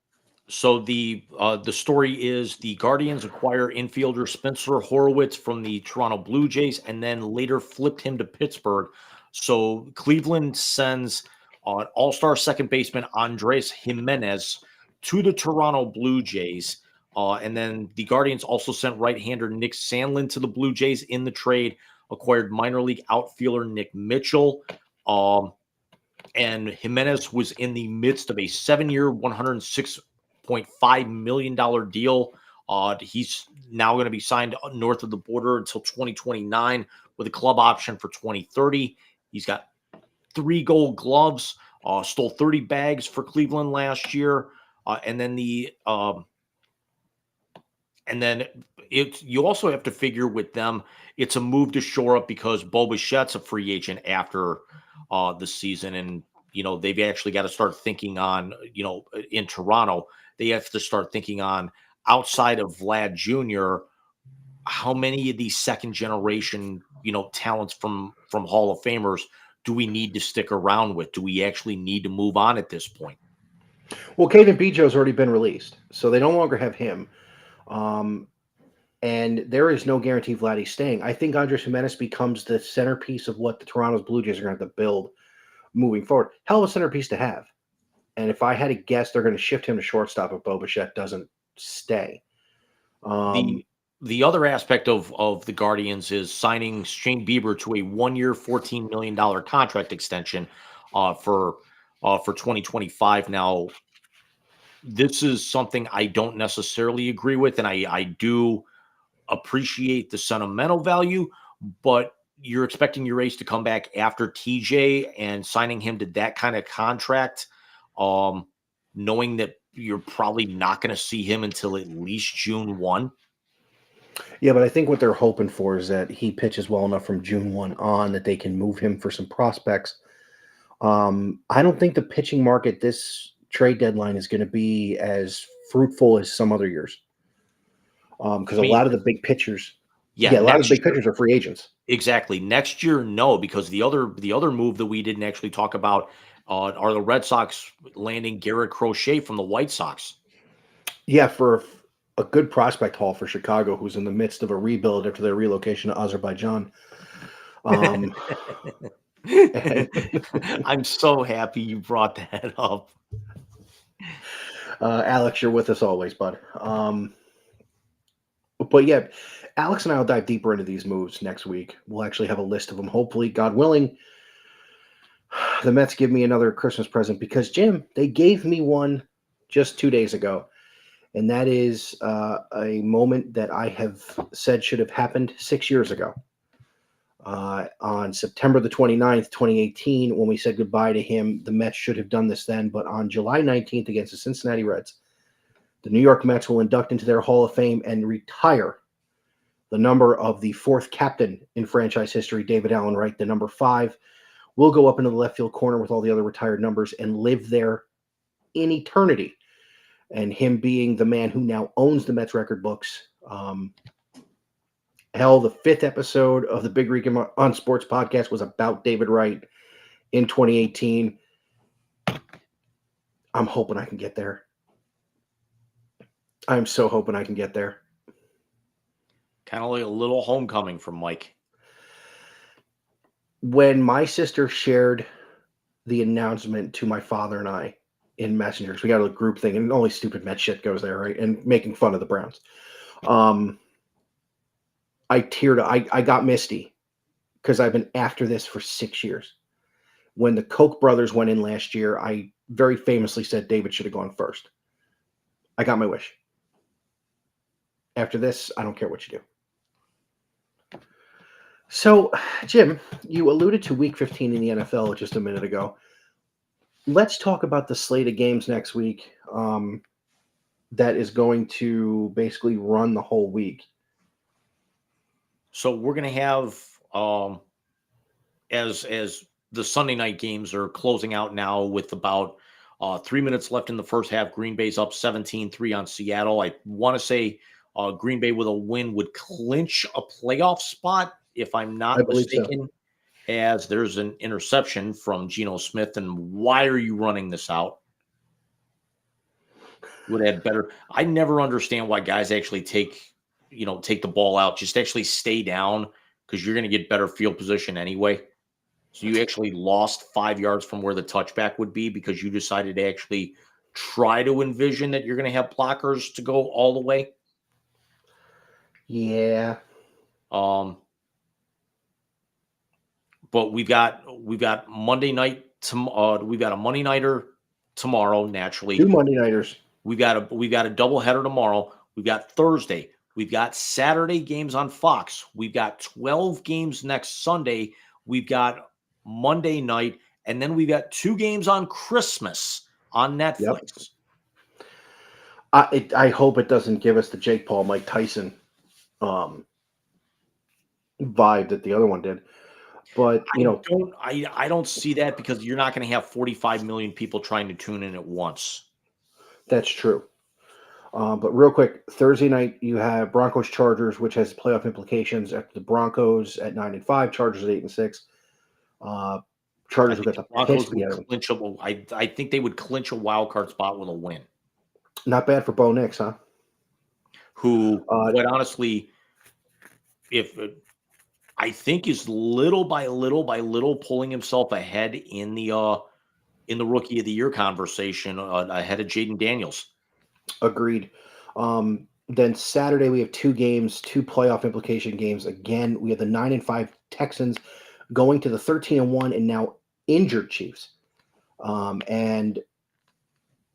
So the story is the Guardians acquire infielder Spencer Horwitz from the Toronto Blue Jays and then later flipped him to Pittsburgh. So Cleveland sends an all-star second baseman Andres Jimenez to the Toronto Blue Jays. And then the Guardians also sent right-hander Nick Sandlin to the Blue Jays in the trade, acquired minor league outfielder Nick Mitchell. And Jimenez was in the midst of a 7-year, $106.5 million deal. He's now going to be signed north of the border until 2029 with a club option for 2030. He's got 3 gold gloves, stole 30 bags for Cleveland last year. And then you also have to figure with them, it's a move to shore up because Bo Bichette's a free agent after the season. And, they've actually got to start thinking on, in Toronto, they have to start thinking on outside of Vlad Jr., how many of these second generation, talents from Hall of Famers do we need to stick around with? Do we actually need to move on at this point? Well, Caden Biggio's already been released, so they no longer have him. And there is no guarantee Vladdy's staying. I think Andres Jimenez becomes the centerpiece of what the Toronto Blue Jays are going to have to build moving forward. Hell of a centerpiece to have. And if I had to guess, they're going to shift him to shortstop if Bo Bichette doesn't stay. The other aspect of the Guardians is signing Shane Bieber to a 1-year, $14 million contract extension for 2025. Now, this is something I don't necessarily agree with, and I do appreciate the sentimental value, but you're expecting your ace to come back after TJ and signing him to that kind of contract, knowing that you're probably not going to see him until at least June 1. Yeah, but I think what they're hoping for is that he pitches well enough from June 1 on that they can move him for some prospects. I don't think the pitching market this trade deadline is going to be as fruitful as some other years. Because a lot of the big pitchers, a lot of the big pitchers are free agents. Exactly. Next year, no, because the other move that we didn't actually talk about are the Red Sox landing Garrett Crochet from the White Sox. Yeah, for a good prospect haul for Chicago, who's in the midst of a rebuild after their relocation to Azerbaijan. I'm so happy you brought that up. Alex, you're with us always, bud. But yeah, Alex and I will dive deeper into these moves next week. We'll actually have a list of them. Hopefully, God willing, the Mets give me another Christmas present because, Jim, they gave me one just 2 days ago. And that is a moment that I have said should have happened 6 years ago. On September the 29th, 2018, when we said goodbye to him, the Mets should have done this then. But on July 19th against the Cincinnati Reds, the New York Mets will induct into their Hall of Fame and retire the number of the fourth captain in franchise history, David Allen Wright, the number 5, will go up into the left field corner with all the other retired numbers and live there in eternity. And him being the man who now owns the Mets record books. Hell, the 5th episode of the Big Rican on Sports podcast was about David Wright in 2018. I'm hoping I can get there. I'm so hoping I can get there. Kind of like a little homecoming from Mike. When my sister shared the announcement to my father and I in Messenger, we got a group thing, and only stupid Met shit goes there, right? And making fun of the Browns. I teared up. I got misty because I've been after this for 6 years. When the Koch brothers went in last year, I very famously said David should have gone first. I got my wish. After this, I don't care what you do. So, Jim, you alluded to Week 15 in the NFL just a minute ago. Let's talk about the slate of games next week that is going to basically run the whole week. So we're going to have, as the Sunday night games are closing out now with about 3 minutes left in the first half, Green Bay's up 17-3 on Seattle. I want to say Green Bay with a win would clinch a playoff spot, if I'm not mistaken, as there's an interception from Geno Smith. And why are you running this out? Would have better. I never understand why guys actually take the ball out. Just actually stay down because you're going to get better field position anyway. So you actually lost 5 yards from where the touchback would be because you decided to actually try to envision that you're going to have blockers to go all the way. Yeah. But we've got Monday night. We've got a Monday nighter tomorrow. Naturally, 2 Monday nighters. We've got a doubleheader tomorrow. We've got Thursday. We've got Saturday games on Fox. We've got 12 games next Sunday. We've got Monday night, and then we've got 2 games on Christmas on Netflix. Yep. I hope it doesn't give us the Jake Paul, Mike Tyson vibe that the other one did. But I don't see that because you're not going to have 45 million people trying to tune in at once. That's true. But real quick, Thursday night you have Broncos Chargers, which has playoff implications after the Broncos at 9-5, Chargers at 8-6. Chargers will get the Broncos would clinch I think they would clinch a wild card spot with a win. Not bad for Bo Nix, huh? Who, quite honestly, I think is little by little pulling himself ahead in the Rookie of the Year conversation ahead of Jaden Daniels. Agreed. Then Saturday we have 2 games, 2 playoff implication games. Again, we have the 9-5 Texans going to the 13-1 and now injured Chiefs. And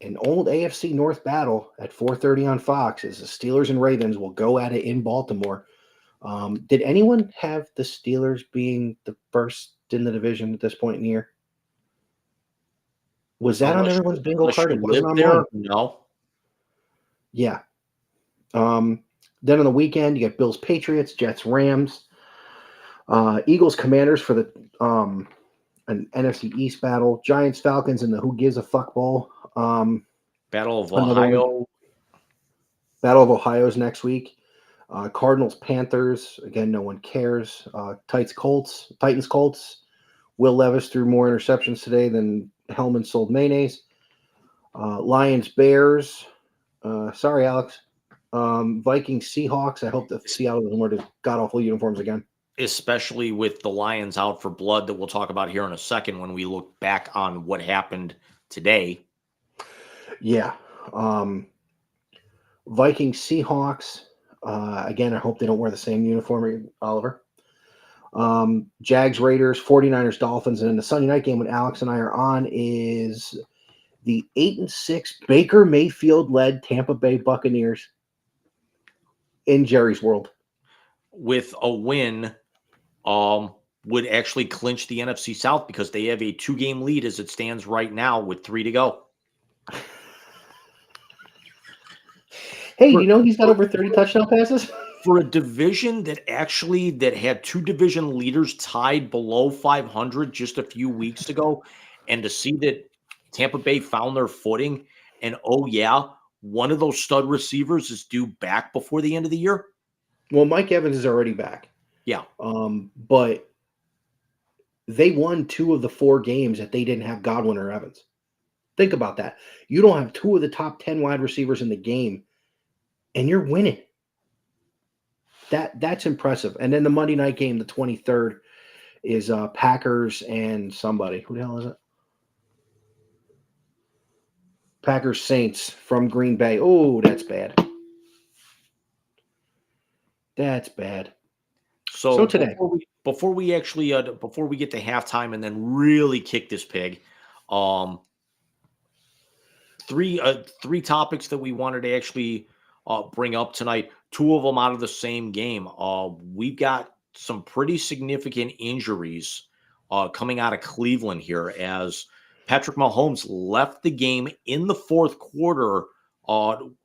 an old AFC North battle at 4:30 on Fox is the Steelers and Ravens will go at it in Baltimore. Did anyone have the Steelers being the first in the division at this point in the year? Was that on Unless- everyone's bingo unless card? you It wasn't live on there. mine. No. Yeah. Then on the weekend, you got Bills, Patriots, Jets, Rams, Eagles, Commanders for the an NFC East battle, Giants, Falcons in the Who Gives a Fuck Bowl. Battle of Another one. Ohio. Battle of Ohio's next week. Cardinals, Panthers. Again, no one cares. Titans, Colts. Will Levis threw more interceptions today than Hellman sold mayonnaise. Lions, Bears. Sorry, Alex. Vikings, Seahawks. I hope the Seattle doesn't wear the god-awful uniforms again. Especially with the Lions out for blood that we'll talk about here in a second when we look back on what happened today. Yeah. Vikings, Seahawks. Again, I hope they don't wear the same uniform, Oliver. Jags, Raiders, 49ers, Dolphins. And then the Sunday night game when Alex and I are on is the 8-6 Baker Mayfield-led Tampa Bay Buccaneers in Jerry's World. With a win, would actually clinch the NFC South because they have a 2-game lead as it stands right now with 3 to go. Hey, you know he's got over 30 touchdown passes? For a division that had 2 division leaders tied below 500 just a few weeks ago, and to see that Tampa Bay found their footing, and one of those stud receivers is due back before the end of the year. Well, Mike Evans is already back. Yeah. But they won 2 of the 4 games that they didn't have Godwin or Evans. Think about that. You don't have 2 of the top 10 wide receivers in the game, and you're winning. That's impressive. And then the Monday night game, the 23rd, is Packers and somebody. Who the hell is it? Packers Saints from Green Bay. Oh, that's bad. That's bad. So today, before we get to halftime and then really kick this pig, three topics that we wanted to actually bring up tonight. 2 of them out of the same game. We've got some pretty significant injuries coming out of Cleveland here as Patrick Mahomes left the game in the 4th quarter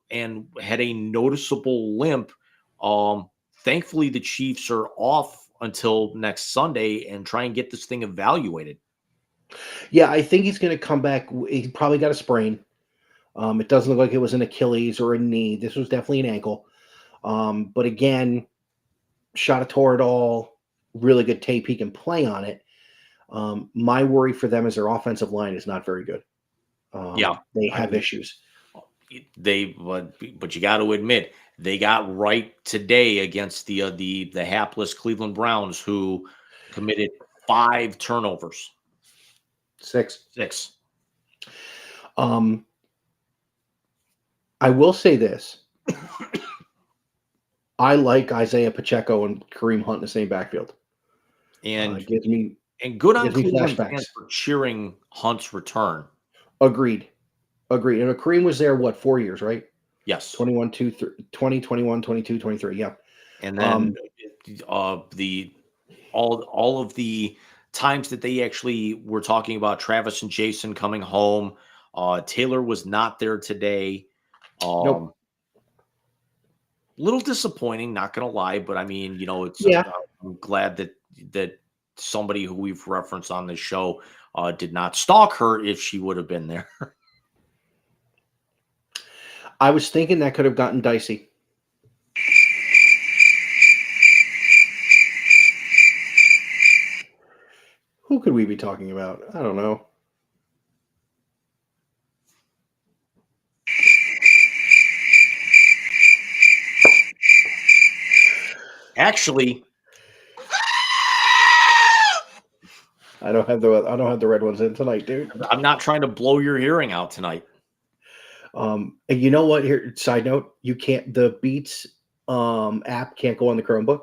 and had a noticeable limp. Thankfully, the Chiefs are off until next Sunday and try and get this thing evaluated. Yeah, I think he's going to come back. He probably got a sprain. It doesn't look like it was an Achilles or a knee. This was definitely an ankle. But again, shot a Toradol, really good tape. He can play on it. My worry for them is their offensive line is not very good. They have issues. But you got to admit they got right today against the hapless Cleveland Browns, who committed 5 turnovers. 6. 6. I will say this. I like Isaiah Pacheco and Kareem Hunt in the same backfield. And gives me good on gives me Cleveland flashbacks. fans for cheering Hunt's return. Agreed. And Kareem was there, 4 years, right? Yes. 20, 21, 22, 23. Yeah. And then all of the times that they actually were talking about Travis and Jason coming home. Taylor was not there today. Nope. Little disappointing, not gonna lie, but I mean, it's I'm glad that somebody who we've referenced on this show did not stalk her if she would have been there. I was thinking that could have gotten dicey. Who could we be talking about? I don't know. Actually, I don't have the red ones in tonight, dude. I'm not trying to blow your hearing out tonight. And you know what? Here, side note, you can't. The Beats app can't go on the Chromebook.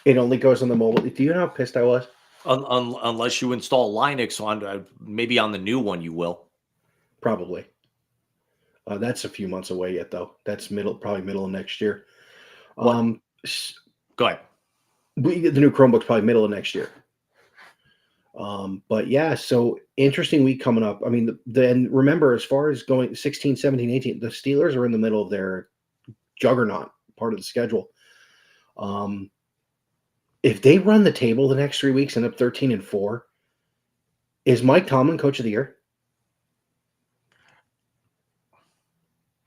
It only goes on the mobile. Do you know how pissed I was? Unless you install Linux on maybe on the new one, you will. Probably. That's a few months away yet, though. That's probably middle of next year. What? Go ahead. We get the new Chromebook's probably middle of next year. But yeah, so interesting week coming up. I mean, then remember, as far as going 16, 17, 18, the Steelers are in the middle of their juggernaut part of the schedule. If they run the table the next 3 weeks and up 13-4, is Mike Tomlin coach of the year?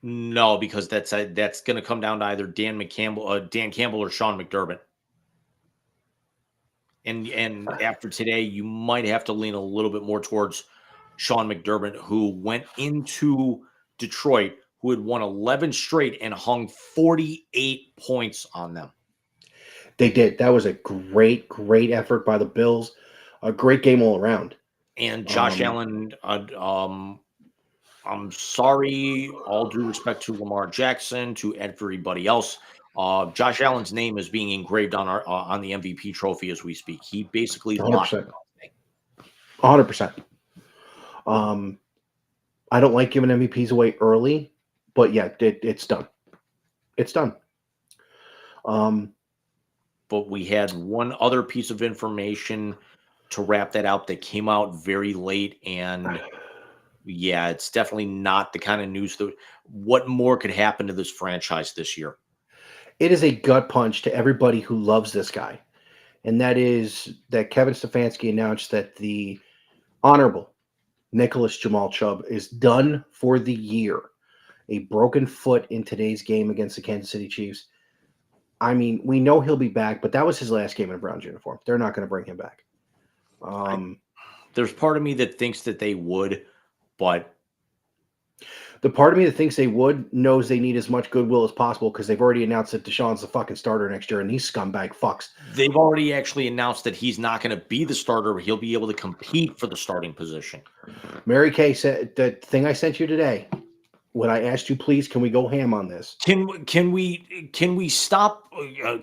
No, because that's going to come down to either Dan Campbell or Sean McDermott. And after today, you might have to lean a little bit more towards Sean McDermott, who went into Detroit, who had won 11 straight and hung 48 points on them. They did. That was a great effort by the Bills. A great game all around. And Josh Allen, I'm sorry, all due respect to Lamar Jackson, to everybody else. Josh Allen's name is being engraved on the MVP trophy as we speak. He basically 100%. 100%. I don't like giving MVPs away early, but yeah, it's done. It's done. But we had one other piece of information to wrap that out that came out very late, and yeah, it's definitely not the kind of news that what more could happen to this franchise this year. It is a gut punch to everybody who loves this guy. And that is that Kevin Stefanski announced that the Honorable Nicholas Jamal Chubb is done for the year. A broken foot in today's game against the Kansas City Chiefs. I mean, we know he'll be back, but that was his last game in a Browns uniform. They're not going to bring him back. There's part of me that thinks that they would, but the part of me that thinks they would knows they need as much goodwill as possible because they've already announced that Deshaun's the fucking starter next year, and these scumbag fucks. They've already actually announced that he's not going to be the starter, but he'll be able to compete for the starting position. Mary Kay said the thing I sent you today. When I asked you, please, can we go ham on this? Can we stop?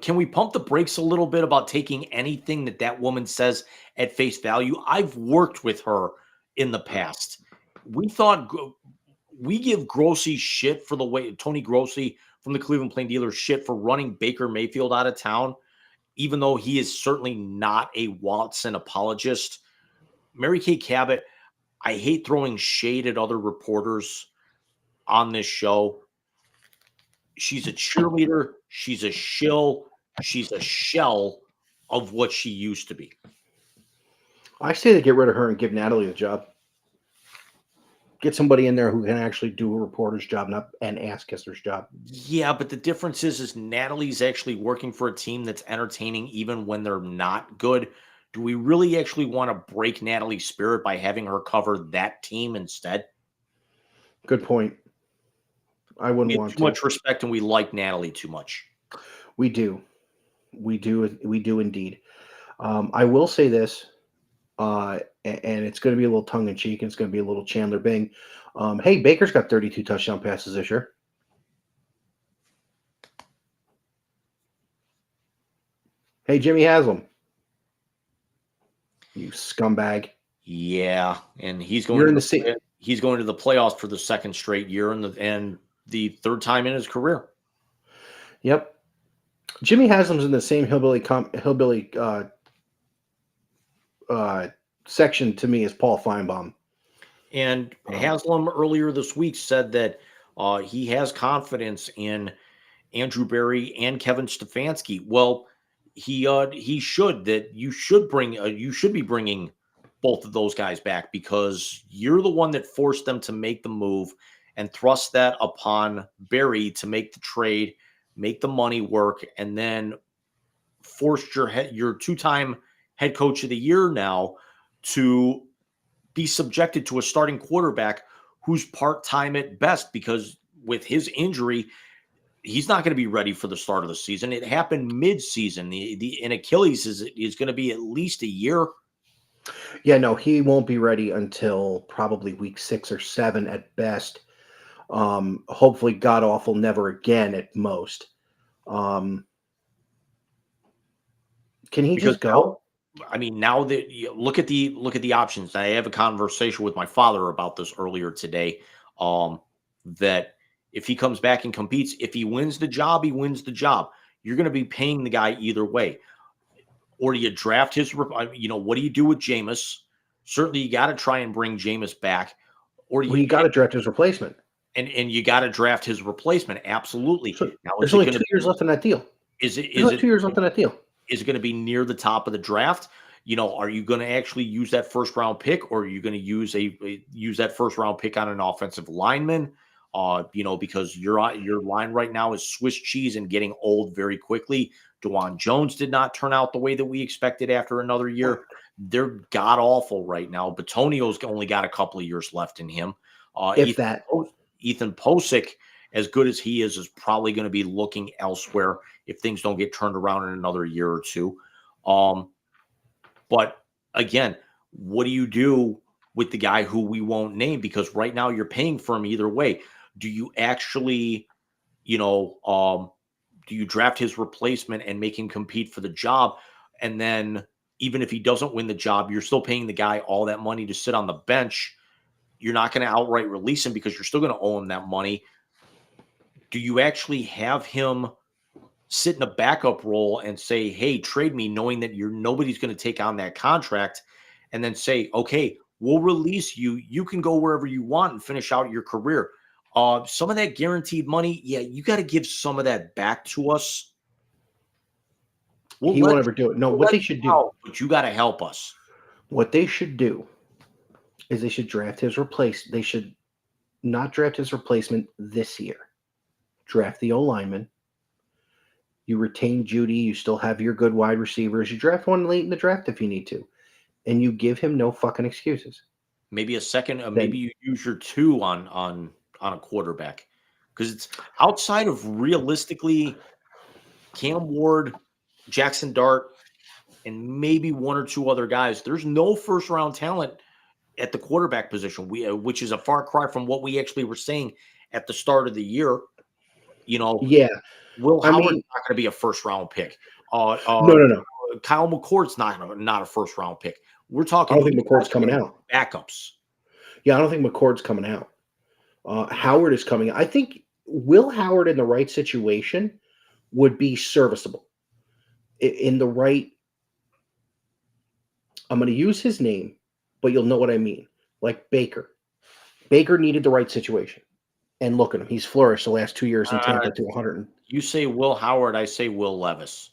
Can we pump the brakes a little bit about taking anything that woman says at face value? I've worked with her in the past. We give Grossi shit for the way Tony Grossi from the Cleveland Plain Dealers shit for running Baker Mayfield out of town, even though he is certainly not a Watson apologist. Mary Kay Cabot, I hate throwing shade at other reporters on this show. She's a cheerleader. She's a shill. She's a shell of what she used to be. I say to get rid of her and give Natalie the job. Get somebody in there who can actually do a reporter's job, not an ass kisser's job. Yeah, but the difference is Natalie's actually working for a team that's entertaining even when they're not good. Do we really actually want to break Natalie's spirit by having her cover that team instead? Good point. I wouldn't want too much respect, and we like Natalie too much. We do indeed. I will say this, and it's going to be a little tongue in cheek, and it's going to be a little Chandler Bing. Hey, Baker's got 32 touchdown passes this year. Hey, Jimmy Haslam, you scumbag. Yeah, and he's going. He's going to the playoffs for the second straight year, and the third time in his career. Yep. Jimmy Haslam's in the same hillbilly section to me as Paul Feinbaum. And Haslam earlier this week said that he has confidence in Andrew Berry and Kevin Stefanski. Well, he should. That you should be bringing both of those guys back because you're the one that forced them to make the move and thrust that upon Berry to make the trade, make the money work, and then forced your two-time head coach of the year now to be subjected to a starting quarterback who's part-time at best because with his injury, he's not going to be ready for the start of the season. It happened mid-season. The Achilles is going to be at least a year. Yeah, no, he won't be ready until probably week 6 or 7 at best. Hopefully god awful never again at most. Can he just go? I mean, now that you look at the options. I have a conversation with my father about this earlier today. That if he comes back and competes, if he wins the job, he wins the job. You're going to be paying the guy either way. Or do you draft his? You know, what do you do with Jameis? Certainly, you got to try and bring Jameis back. Or do Well, you got to draft his replacement. and you got to draft his replacement. Absolutely. So Now, there's only 2 years left in that deal. Is it? There's only 2 years left in that deal. Is it going to be near the top of the draft? You know, are you going to actually use that first round pick, or are you going to use that first round pick on an offensive lineman? You know, because your line right now is Swiss cheese and getting old very quickly. DeJuan Jones did not turn out the way that we expected after another year. They're god awful right now. Batonio's only got a couple of years left in him. Ethan Posick, as good as he is probably going to be looking elsewhere if things don't get turned around in another year or two. But again, what do you do with the guy who we won't name? Because right now you're paying for him either way. Do you actually, you know, do you draft his replacement and make him compete for the job? And then even if he doesn't win the job, you're still paying the guy all that money to sit on the bench. You're not going to outright release him because you're still going to owe him that money. Do you actually have him sit in a backup role and say, hey, trade me, knowing that nobody's going to take on that contract, and then say, okay, we'll release you. You can go wherever you want and finish out your career. Some of that guaranteed money, yeah, you got to give some of that back to us. He won't ever do it. No, what they should do. But you got to help us. What they should do is they should draft his replacement. They should not draft his replacement this year. Draft the O-lineman. You retain Judy. You still have your good wide receivers. You draft one late in the draft if you need to. And you give him no fucking excuses. Maybe a second, maybe you use your 2 on a quarterback. Because it's outside of realistically Cam Ward, Jackson Dart, and maybe 1 or 2 other guys. There's no first round talent at the quarterback position, which is a far cry from what we actually were saying at the start of the year. You know, yeah, Will Howard's not going to be a first round pick. No. Kyle McCord's not a first round pick. We're talking. I don't think McCord's coming out. Backups. Yeah, I don't think McCord's coming out. Howard is coming. I think Will Howard in the right situation would be serviceable. In the right, I'm going to use his name, but you'll know what I mean. Like Baker. Baker needed the right situation. And look at him. He's flourished the last 2 years in Tampa to 100. You say Will Howard, I say Will Levis.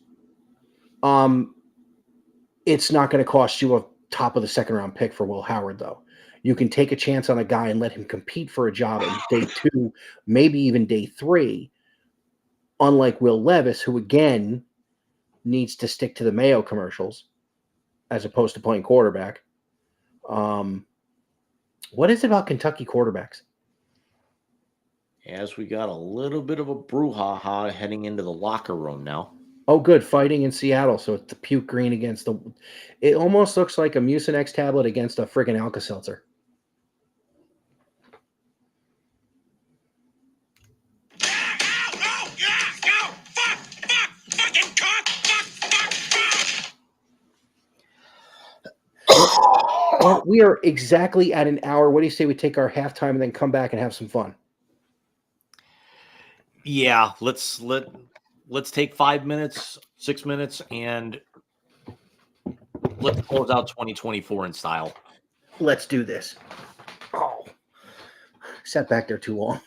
It's not going to cost you a top of the second round pick for Will Howard, though. You can take a chance on a guy and let him compete for a job in day 2, maybe even day 3. Unlike Will Levis, who again needs to stick to the Mayo commercials as opposed to playing quarterback. What is it about Kentucky quarterbacks? As we got a little bit of a brouhaha heading into the locker room now. Oh, good. Fighting in Seattle. So it's the puke green against the... It almost looks like a Mucinex tablet against a friggin' Alka-Seltzer. Well, we are exactly at an hour. What do you say we take our halftime and then come back and have some fun? Yeah, let's take 5 minutes, 6 minutes, and let's close out 2024 in style. Let's do this. Oh, sat back there too long.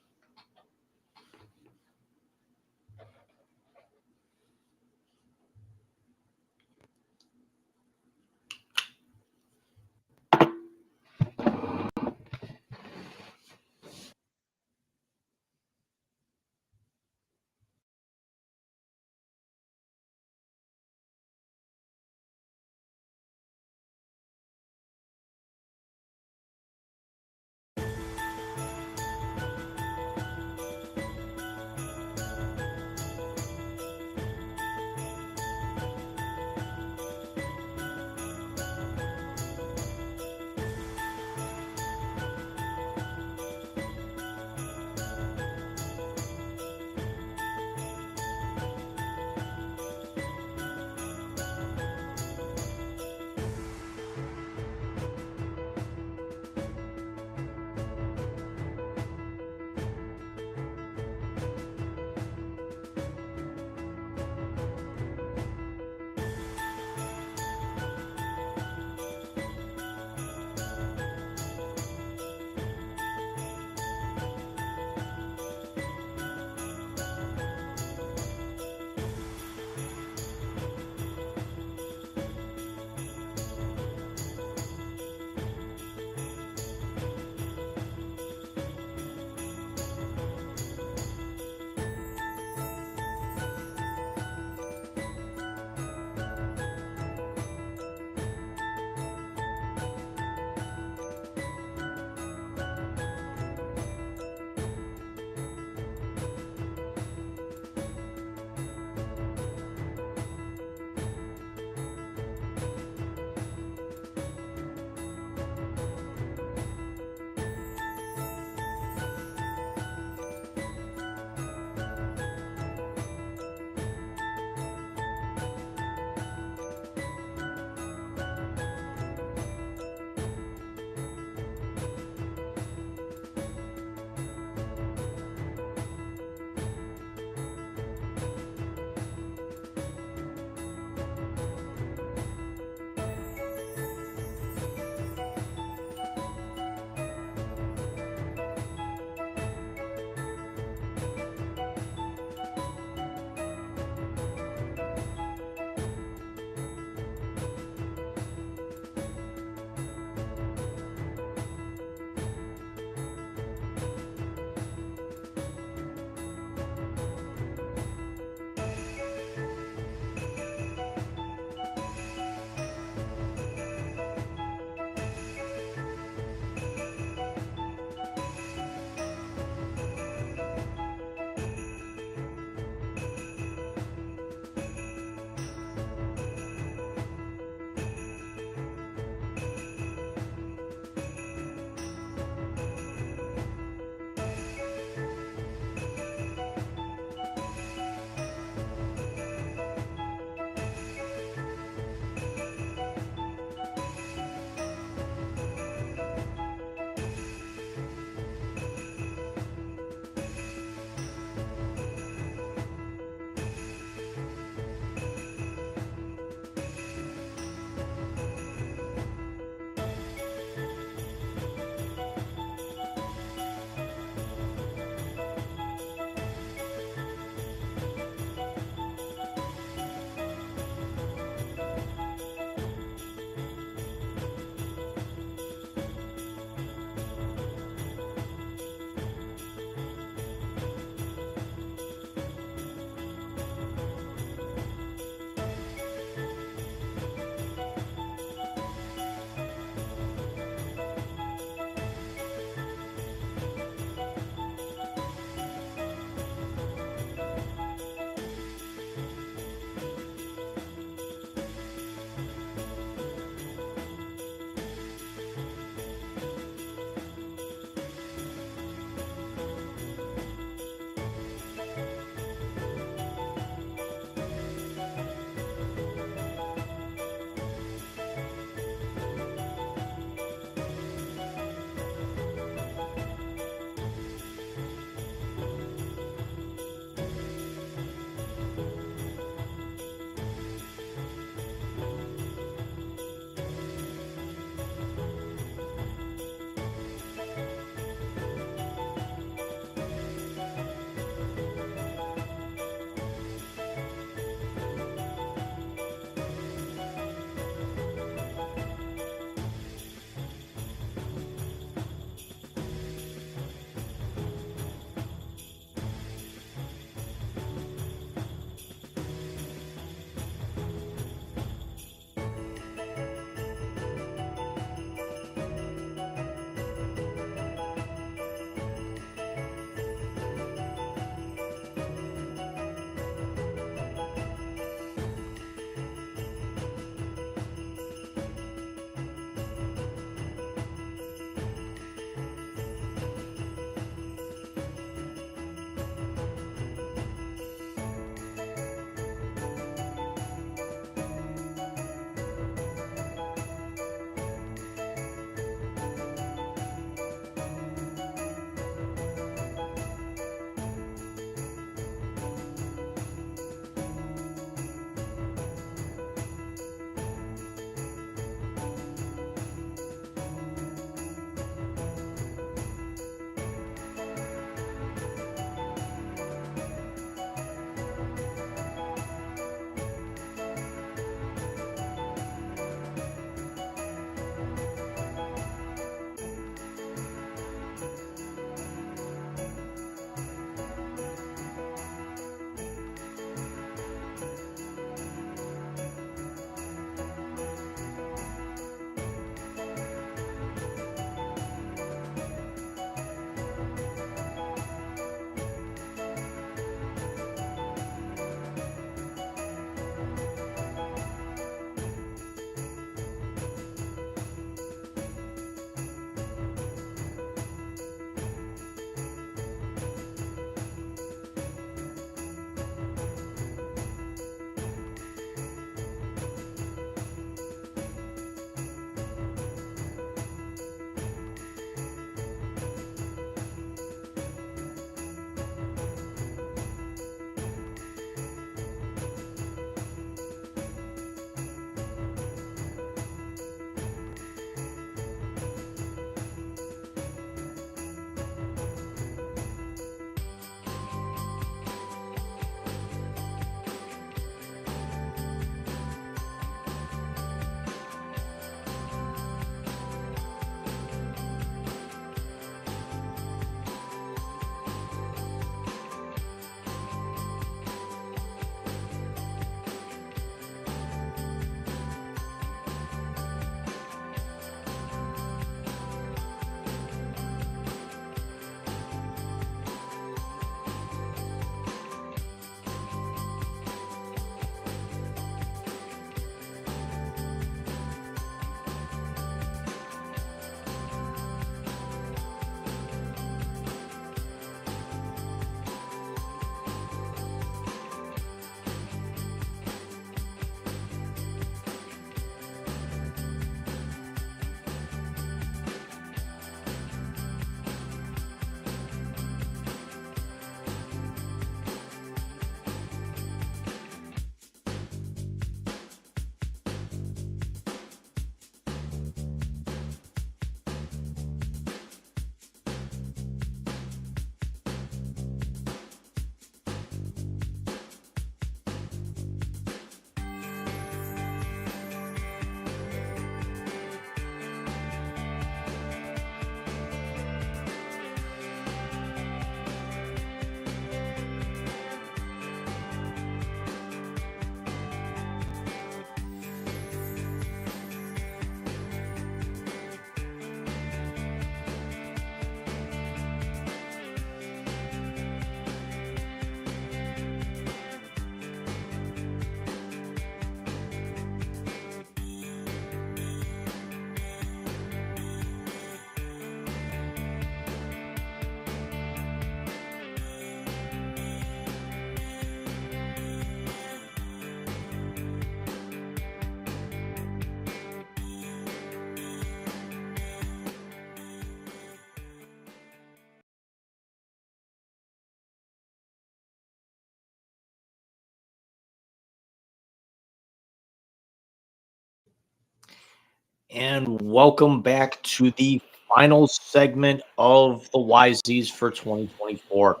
And welcome back to the final segment of the YZs for 2024.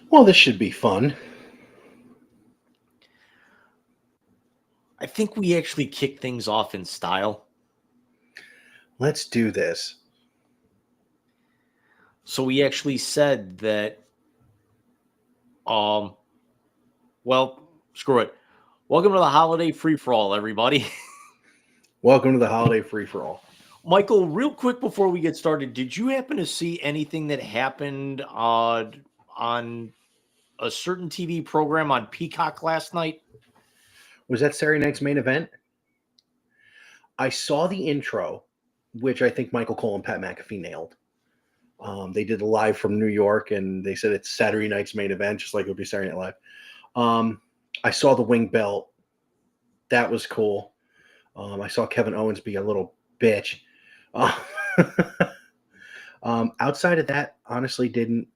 Well, this should be fun. I think we actually kick things off in style. Let's do this. So we actually said that, well, screw it. Welcome to the holiday free-for-all, everybody. Welcome to the holiday free-for-all. Michael, real quick before we get started, did you happen to see anything that happened on a certain TV program on Peacock last night? Was that Saturday night's main event? I saw the intro, which I think Michael Cole and Pat McAfee nailed. They did a live from New York, and they said it's Saturday night's main event, just like it would be Saturday Night Live. I saw the wing belt. That was cool. I saw Kevin Owens be a little bitch. Outside of that, honestly, didn't.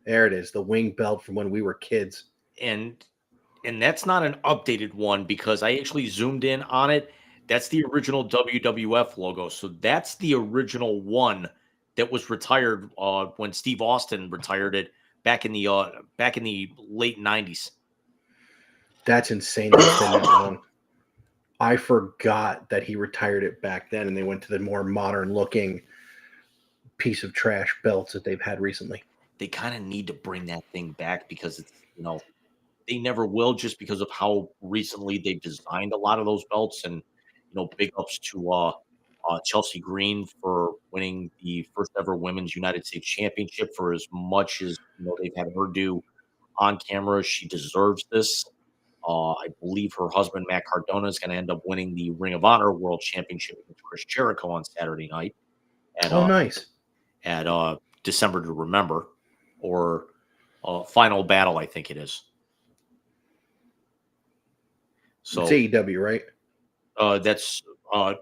There it is, the wing belt from when we were kids. And that's not an updated one because I actually zoomed in on it. That's the original WWF logo. So that's the original one that was retired when Steve Austin retired it back in the late 90s. That's insane. That long. I forgot that he retired it back then, and they went to the more modern looking piece of trash belts that they've had recently. They kind of need to bring that thing back because it's, they never will, just because of how recently they've designed a lot of those belts. And big ups to Chelsea Green for winning the first ever Women's United States Championship. For as much as they've had her do on camera, she deserves this. I believe her husband Matt Cardona is going to end up winning the Ring of Honor World Championship with Chris Jericho on Saturday night. Nice. At December to Remember, or Final Battle, I think it is. So it's AEW, right? That's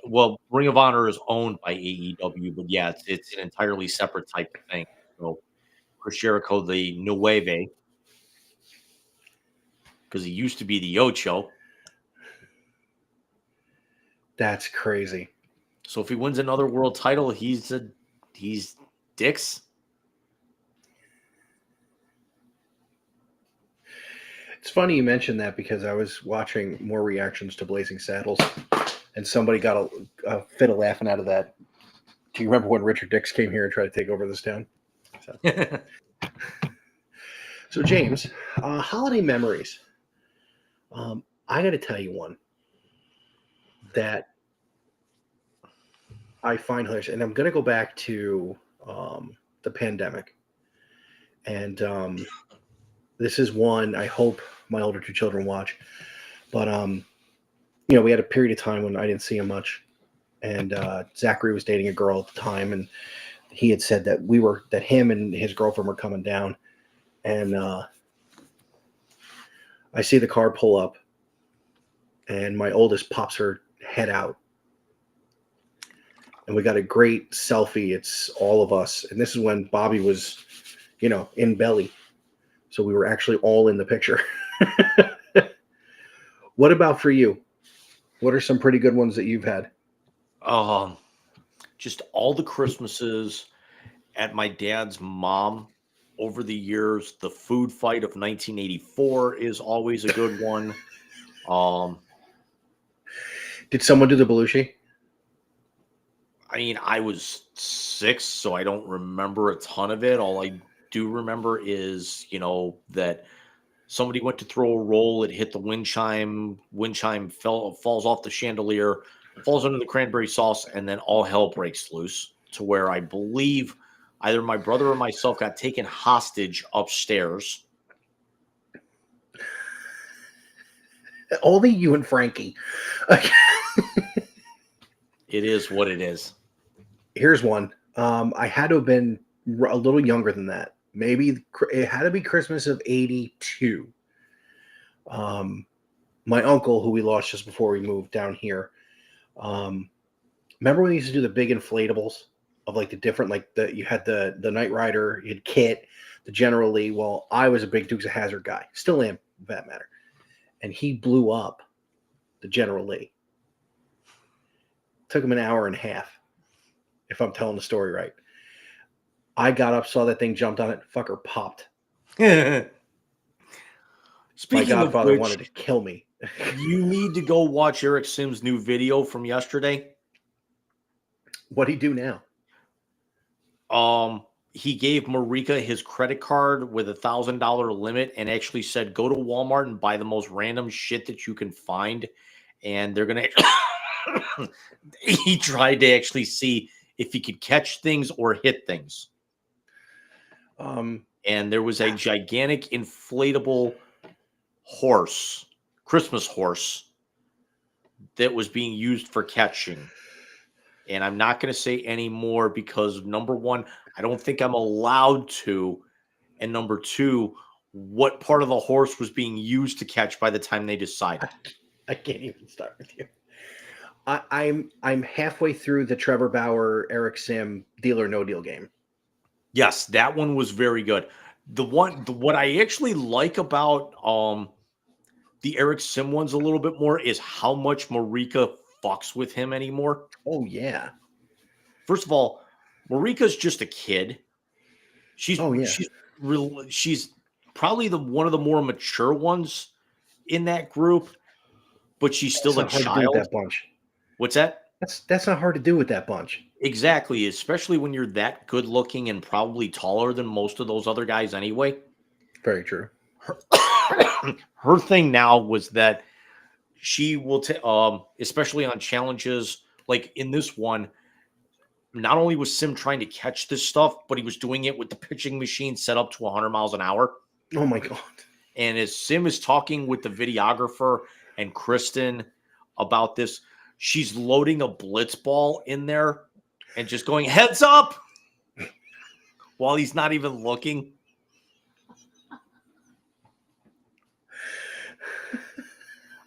well, Ring of Honor is owned by AEW, but yeah, it's an entirely separate type of thing. So Chris Jericho, the Nueve, because he used to be the Ocho. That's crazy. So if he wins another world title, he's Dix. It's funny you mentioned that because I was watching more reactions to Blazing Saddles, and somebody got a fit of laughing out of that. Do you remember when Richard Dix came here and tried to take over this town? So James, holiday memories. I got to tell you one that I find hilarious, and I'm going to go back to the pandemic. And this is one I hope my older two children watch. But, we had a period of time when I didn't see him much. And Zachary was dating a girl at the time, and he had said that him and his girlfriend were coming down. And I see the car pull up, and my oldest pops her head out. And we got a great selfie. It's all of us. And this is when Bobby was, in belly. So we were actually all in the picture. What about for you? What are some pretty good ones that you've had? Just all the Christmases at my dad's mom over the years. The food fight of 1984 is always a good one. Did someone do the Belushi? I mean, I was 6, so I don't remember a ton of it. All I do remember is, that somebody went to throw a roll, it hit the wind chime falls off the chandelier, falls under the cranberry sauce, and then all hell breaks loose, to where I believe either my brother or myself got taken hostage upstairs. Only you and Frankie. It is what it is. Here's one. I had to have been a little younger than that. Maybe it had to be Christmas of 82. My uncle, who we lost just before we moved down here, remember when they used to do the big inflatables of like the different, you had the Knight Rider, you had Kit, the General Lee. Well, I was a big Dukes of Hazzard guy. Still am, for that matter. And he blew up the General Lee. Took him an hour and a half, if I'm telling the story right. I got up, saw that thing, jumped on it, fucker popped. My Speaking of godfather which, wanted to kill me. you need to go watch Eric Sims' new video from yesterday. What'd he do now? He gave Marika his credit card with $1,000 limit and actually said, go to Walmart and buy the most random shit that you can find. And they're going to, he tried to actually see if he could catch things or hit things. And there was a gigantic inflatable horse, Christmas horse, that was being used for catching. And I'm not going to say any more because, number one, I don't think I'm allowed to. And number two, what part of the horse was being used to catch by the time they decided? I can't even start with you. I'm halfway through the Trevor Bauer, Eric Sim Deal or No Deal game. Yes, that one was very good. What I actually like about the Eric Sim ones a little bit more is how much Marika fucks with him anymore. Oh yeah. First of all, Marika's just a kid. She's she's probably one of the more mature ones in that group, but she's still a child. That bunch. What's that? That's not hard to do with that bunch. Exactly, especially when you're that good looking and probably taller than most of those other guys anyway. Very true. Her thing now was that she will especially on challenges like in this one, not only was Sim trying to catch this stuff, but he was doing it with the pitching machine set up to 100 miles an hour. Oh my God. And as Sim is talking with the videographer and Kristen about this, she's loading a blitz ball in there and just going heads up while he's not even looking.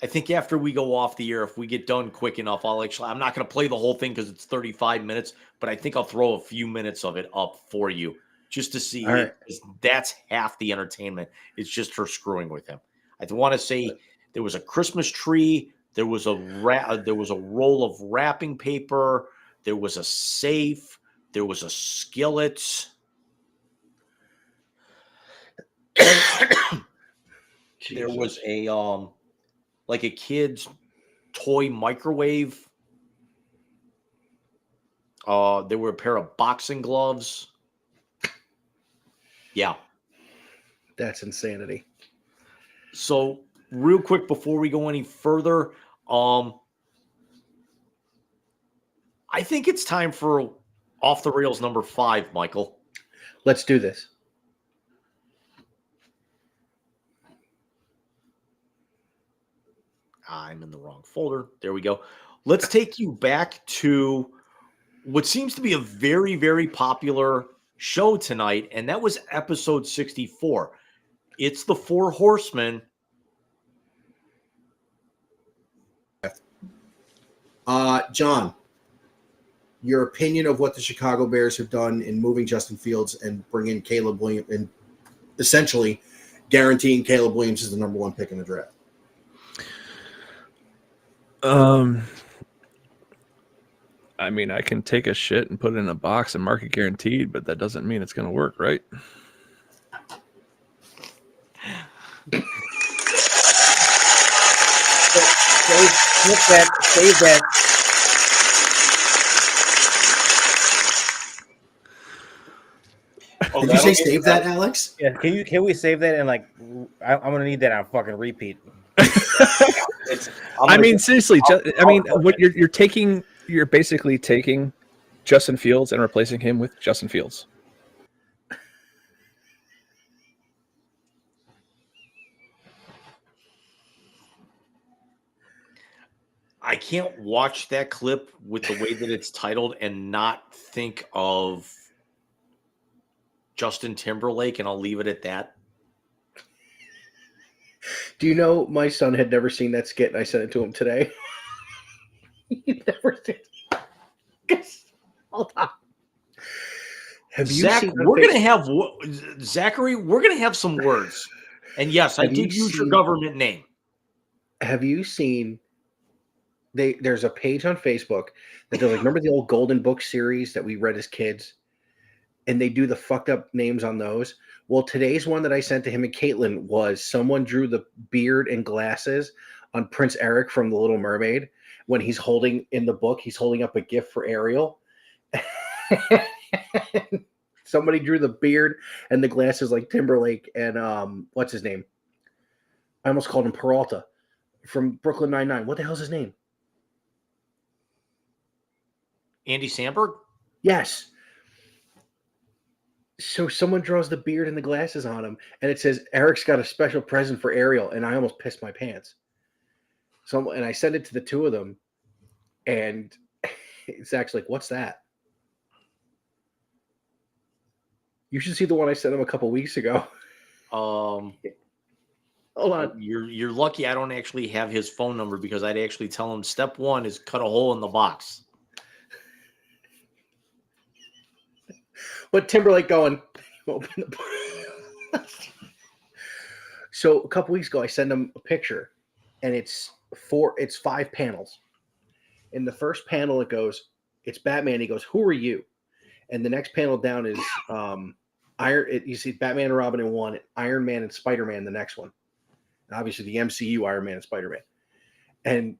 I think after we go off the air, if we get done quick enough, I'm not going to play the whole thing because it's 35 minutes, but I think I'll throw a few minutes of it up for you just to see. Right. That's half the entertainment. It's just her screwing with him. I want to say there was a Christmas tree. There was a roll of wrapping paper. There was a safe. There was a skillet. There was a like a kid's toy microwave. There were a pair of boxing gloves. Yeah. That's insanity. So real quick before we go any further, I think it's time for Off the Rails number 5, Michael. Let's do this. I'm in the wrong folder. There we go. Let's take you back to what seems to be a very, very popular show tonight, and that was episode 64. It's the Four Horsemen. John, your opinion of what the Chicago Bears have done in moving Justin Fields and bringing Caleb Williams and essentially guaranteeing Caleb Williams is the number 1 pick in the draft. I mean, I can take a shit and put it in a box and mark it guaranteed, but that doesn't mean it's going to work, right? Save that. Oh, did you say save that, Alex? Yeah, can we save that and like I'm gonna need that on fucking repeat. I mean, seriously, what you're basically taking Justin Fields and replacing him with Justin Fields. I can't watch that clip with the way that it's titled and not think of Justin Timberlake, and I'll leave it at that. Do you know my son had never seen that skit, and I sent it to him today? He never did. Hold on. Have you Zach, seen we're going to have Zachary. We're going to have some words, and yes, I did use your government name. Have you seen there's a page on Facebook that they're like, remember the old Golden Book series that we read as kids? And they do the fucked up names on those. Well, today's one that I sent to him and Caitlin was someone drew the beard and glasses on Prince Eric from The Little Mermaid. When he's holding in the book, he's holding up a gift for Ariel. Somebody drew the beard and the glasses like Timberlake and what's his name? I almost called him Peralta from Brooklyn Nine-Nine. What the hell's his name? Andy Samberg? Yes. So someone draws the beard and the glasses on him, and it says Eric's got a special present for Ariel, and I almost pissed my pants. So, and I sent it to the two of them, and Zach's like, "What's that?" You should see the one I sent him a couple weeks ago. Hold on. You're lucky I don't actually have his phone number because I'd actually tell him step one is cut a hole in the box. But Timberlake going, open the So a couple weeks ago, I sent him a picture, and it's 5 panels. In the first panel, it goes, it's Batman. He goes, "Who are you?" And the next panel down is you see Batman and Robin in one, Iron Man and Spider-Man the next one. And obviously the MCU Iron Man and Spider-Man. And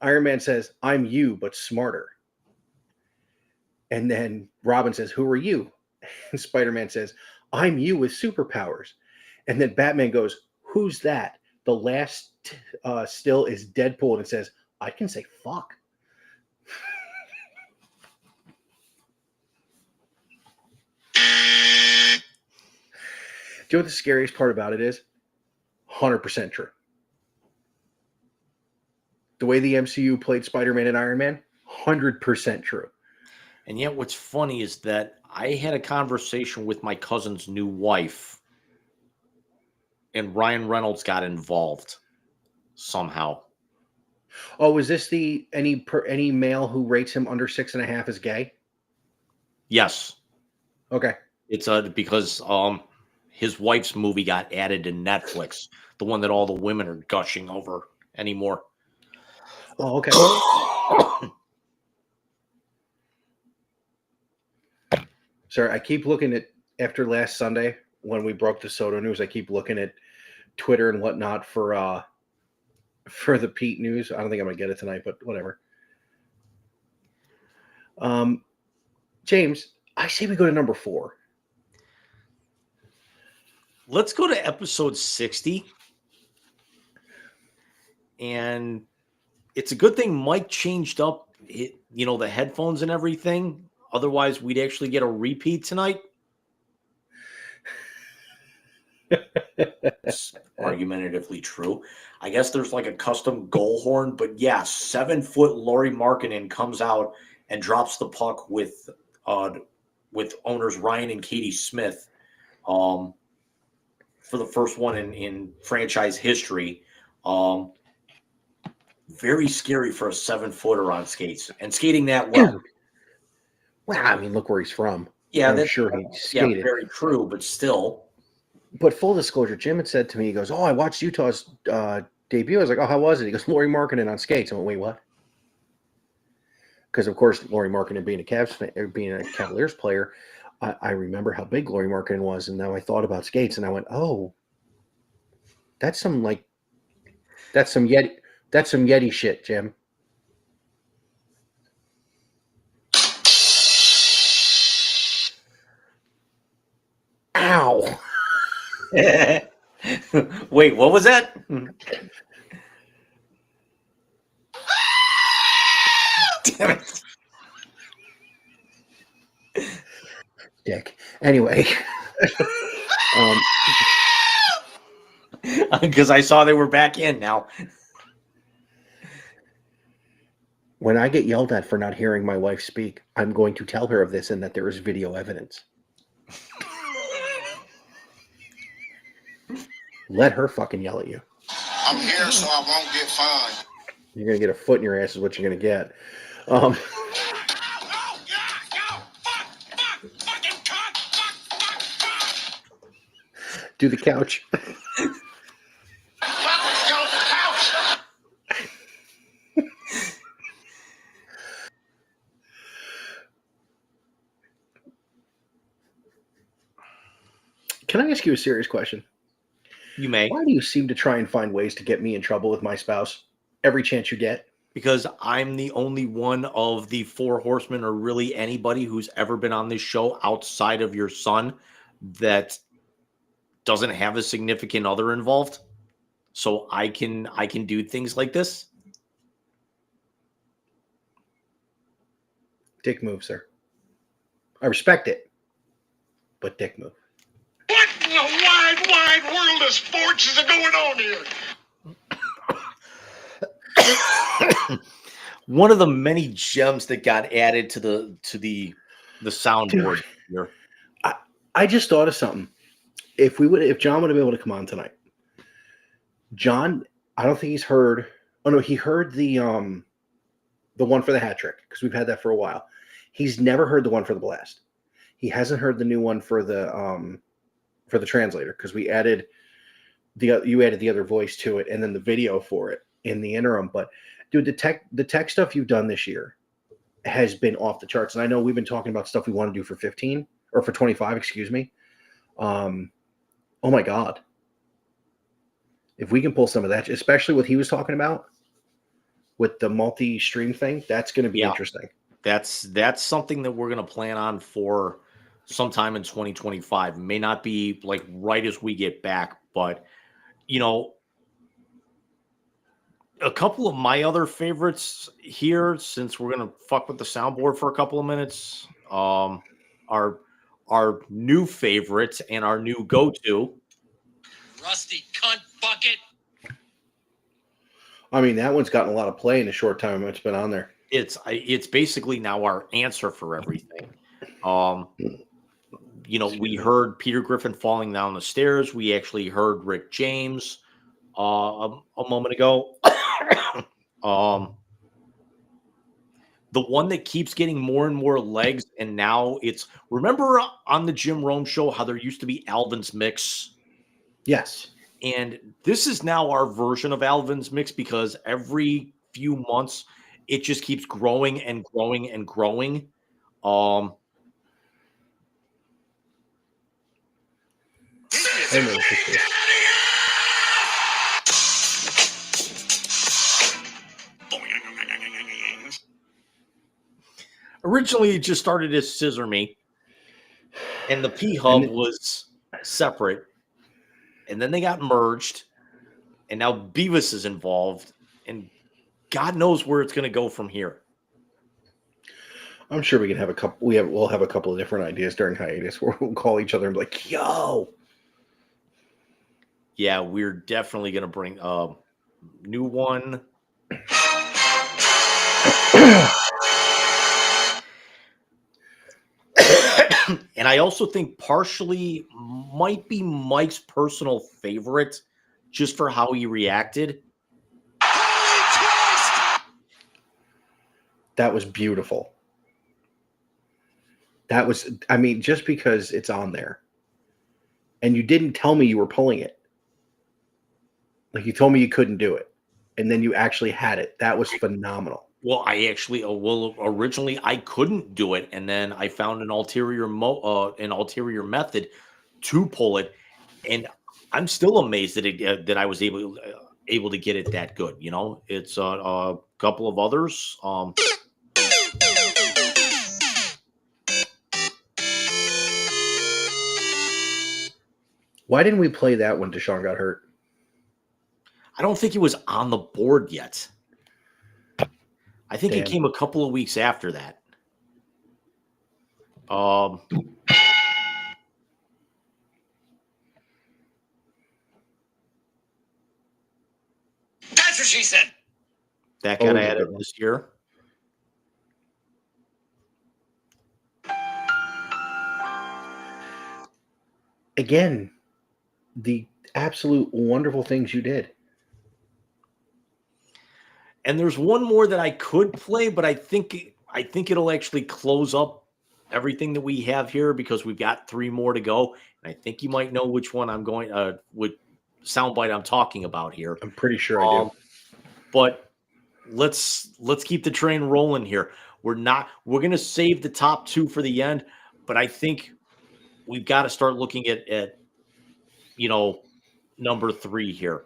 Iron Man says, "I'm you, but smarter." And then Robin says, "Who are you?" And Spider-Man says, "I'm you with superpowers." And then Batman goes, "Who's that?" The last still is Deadpool, and it says, "I can say fuck." Do you know what the scariest part about it is? 100% true. The way the MCU played Spider-Man and Iron Man, 100% true. And yet what's funny is that I had a conversation with my cousin's new wife, and Ryan Reynolds got involved somehow. Oh, is this any male who rates him under 6.5 is gay? Yes. Okay. It's because his wife's movie got added to Netflix, the one that all the women are gushing over anymore. Oh, okay. Sorry, I keep looking at, after last Sunday when we broke the Soto news, I keep looking at Twitter and whatnot for the Pete news. I don't think I'm gonna get it tonight, but whatever. James, I say we go to number 4. Let's go to episode 60. And it's a good thing Mike changed up the headphones and everything. Otherwise, we'd actually get a repeat tonight. It's argumentatively true. I guess there's like a custom goal horn, but yeah, 7-foot Lauri Markkanen comes out and drops the puck with owners Ryan and Katie Smith for the first one in franchise history. Very scary for a 7-footer on skates and skating that well. Well, I mean, look where he's from. Yeah, I'm that's sure he skated. Yeah, very true, but still. But full disclosure, Jim had said to me, he goes, "Oh, I watched Utah's debut." I was like, "Oh, how was it?" He goes, "Lauri Markkanen on skates." I went, "Wait, what?" Because of course, Lauri Markkanen being a Cavaliers player, I remember how big Lauri Markkanen was, and now I thought about skates, and I went, "Oh, that's some Yeti shit, Jim." Ow. Wait, what was that? Damn it. Dick. Anyway. Because I saw they were back in now. When I get yelled at for not hearing my wife speak, I'm going to tell her of this and that there is video evidence. Let her fucking yell at you. I'm here so I won't get fined. You're going to get a foot in your ass is what you're going to get. Do the couch. Can I ask you a serious question? You may. Why do you seem to try and find ways to get me in trouble with my spouse every chance you get? Because I'm the only one of the four horsemen, or really anybody who's ever been on this show outside of your son, that doesn't have a significant other involved. So I can do things like this. Dick move, sir. I respect it, but dick move. What in the wide, wide world of sports is going on here? One of the many gems that got added to the soundboard here. I just thought of something. If John would have been able to come on tonight, John, I don't think he's heard. Oh no, he heard the one for the hat trick, because we've had that for a while. He's never heard the one for the blast. He hasn't heard the new one for the translator, because you added the other voice to it, and then the video for it in the interim. But dude, the tech stuff you've done this year has been off the charts. And I know we've been talking about stuff we want to do for 15 or for 25, excuse me. Oh my God. If we can pull some of that, especially what he was talking about with the multi-stream thing, that's going to be interesting. That's something that we're going to plan on for sometime in 2025. It may not be like right as we get back, but you know, a couple of my other favorites here, since we're going to fuck with the soundboard for a couple of minutes, our new favorites and our new go-to. Rusty cunt bucket. I mean, that one's gotten a lot of play in the short time it's been on there. It's basically now our answer for everything. You know, we heard Peter Griffin falling down the stairs. We actually heard Rick James a moment ago. The one that keeps getting more and more legs, and now remember on the Jim Rome show how there used to be Alvin's Mix? Yes. And this is now our version of Alvin's Mix, because every few months it just keeps growing and growing and growing. Originally, it just started as Scissor Me, and the P Hub was separate, and then they got merged, and now Beavis is involved, and God knows where it's going to go from here. I'm sure we can have a couple. We'll have a couple of different ideas during hiatus where we'll call each other and be like, "Yo." Yeah, we're definitely going to bring a new one. And I also think partially might be Mike's personal favorite, just for how he reacted. That was beautiful. That was, I mean, just because it's on there and you didn't tell me you were pulling it. Like, you told me you couldn't do it, and then you actually had it. That was phenomenal. Well, originally I couldn't do it, and then I found an ulterior method to pull it, and I'm still amazed that I was able to get it that good. You know, it's a couple of others. Why didn't we play that when Deshaun got hurt? I don't think it was on the board yet. I think it came a couple of weeks after that. That's what she said. That got added this year. Again, the absolute wonderful things you did. And there's one more that I could play, but I think it'll actually close up everything that we have here, because we've got 3 more to go. And I think you might know which one I'm going with soundbite I'm talking about here. I'm pretty sure I do. But let's keep the train rolling here. We're going to save the top 2 for the end, but I think we've got to start looking at number 3 here.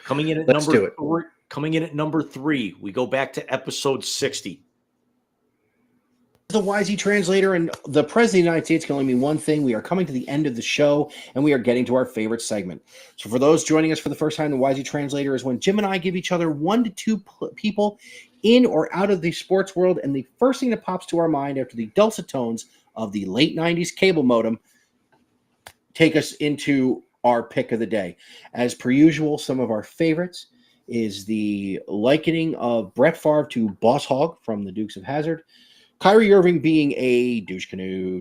Coming in at Let's do number it. 3. Coming in at number 3, we go back to episode 60. The YZ translator and the President of the United States can only mean one thing. We are coming to the end of the show, and we are getting to our favorite segment. So for those joining us for the first time, the YZ translator is when Jim and I give each other 1 to 2 people in or out of the sports world, and the first thing that pops to our mind after the dulcet tones of the late 90s cable modem take us into our pick of the day. As per usual, some of our favorites is the likening of Brett Favre to Boss Hogg from the Dukes of Hazzard, Kyrie Irving being a douche canoe,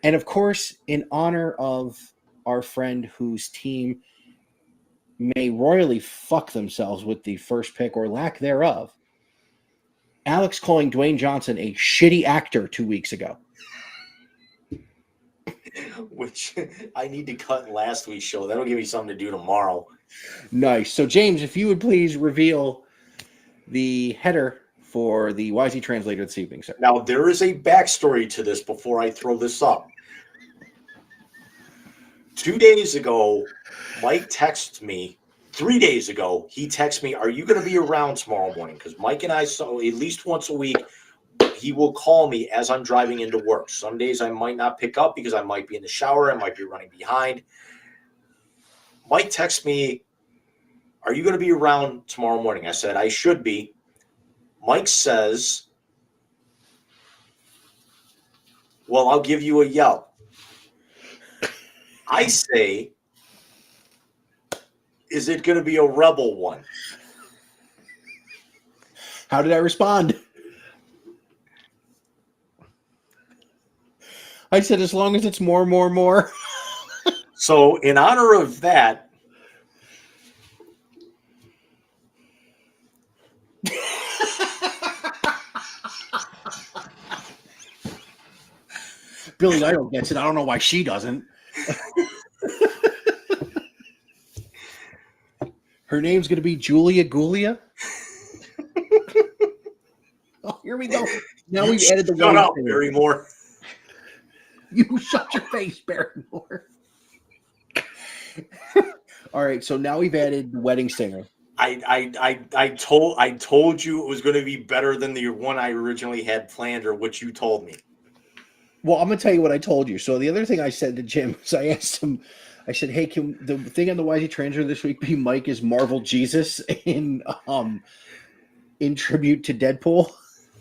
and of course, in honor of our friend whose team may royally fuck themselves with the first pick or lack thereof, Alex calling Dwayne Johnson a shitty actor 2 weeks ago. Which I need to cut in last week's show. That'll give me something to do tomorrow. Nice. So, James, if you would please reveal the header for the YZ translator this evening, sir. Now, there is a backstory to this before I throw this up. 2 days ago, Mike texted me. 3 days ago, he texted me, "Are you going to be around tomorrow morning?" Because Mike and I, so at least once a week, he will call me as I'm driving into work. Some days I might not pick up because I might be in the shower. I might be running behind. Mike texted me, "Are you going to be around tomorrow morning?" I said, "I should be." Mike says, "Well, I'll give you a yell." I say, "Is it going to be a rebel one?" How did I respond? I said, as long as it's more. So in honor of that, Billy Idol gets it. I don't know why she doesn't. Her name's going to be Julia Gulia. Oh, here we go. Now we've added the shut one up, thing. Barrymore. You shut your face, Barrymore. All right, so now we've added the wedding singer. I told you it was going to be better than the one I originally had planned, or what you told me. Well, I'm going to tell you what I told you. So the other thing I said to Jim was I asked him, I said, hey, can the thing on the YZ Translator this week be Mike is Marvel Jesus in tribute to Deadpool?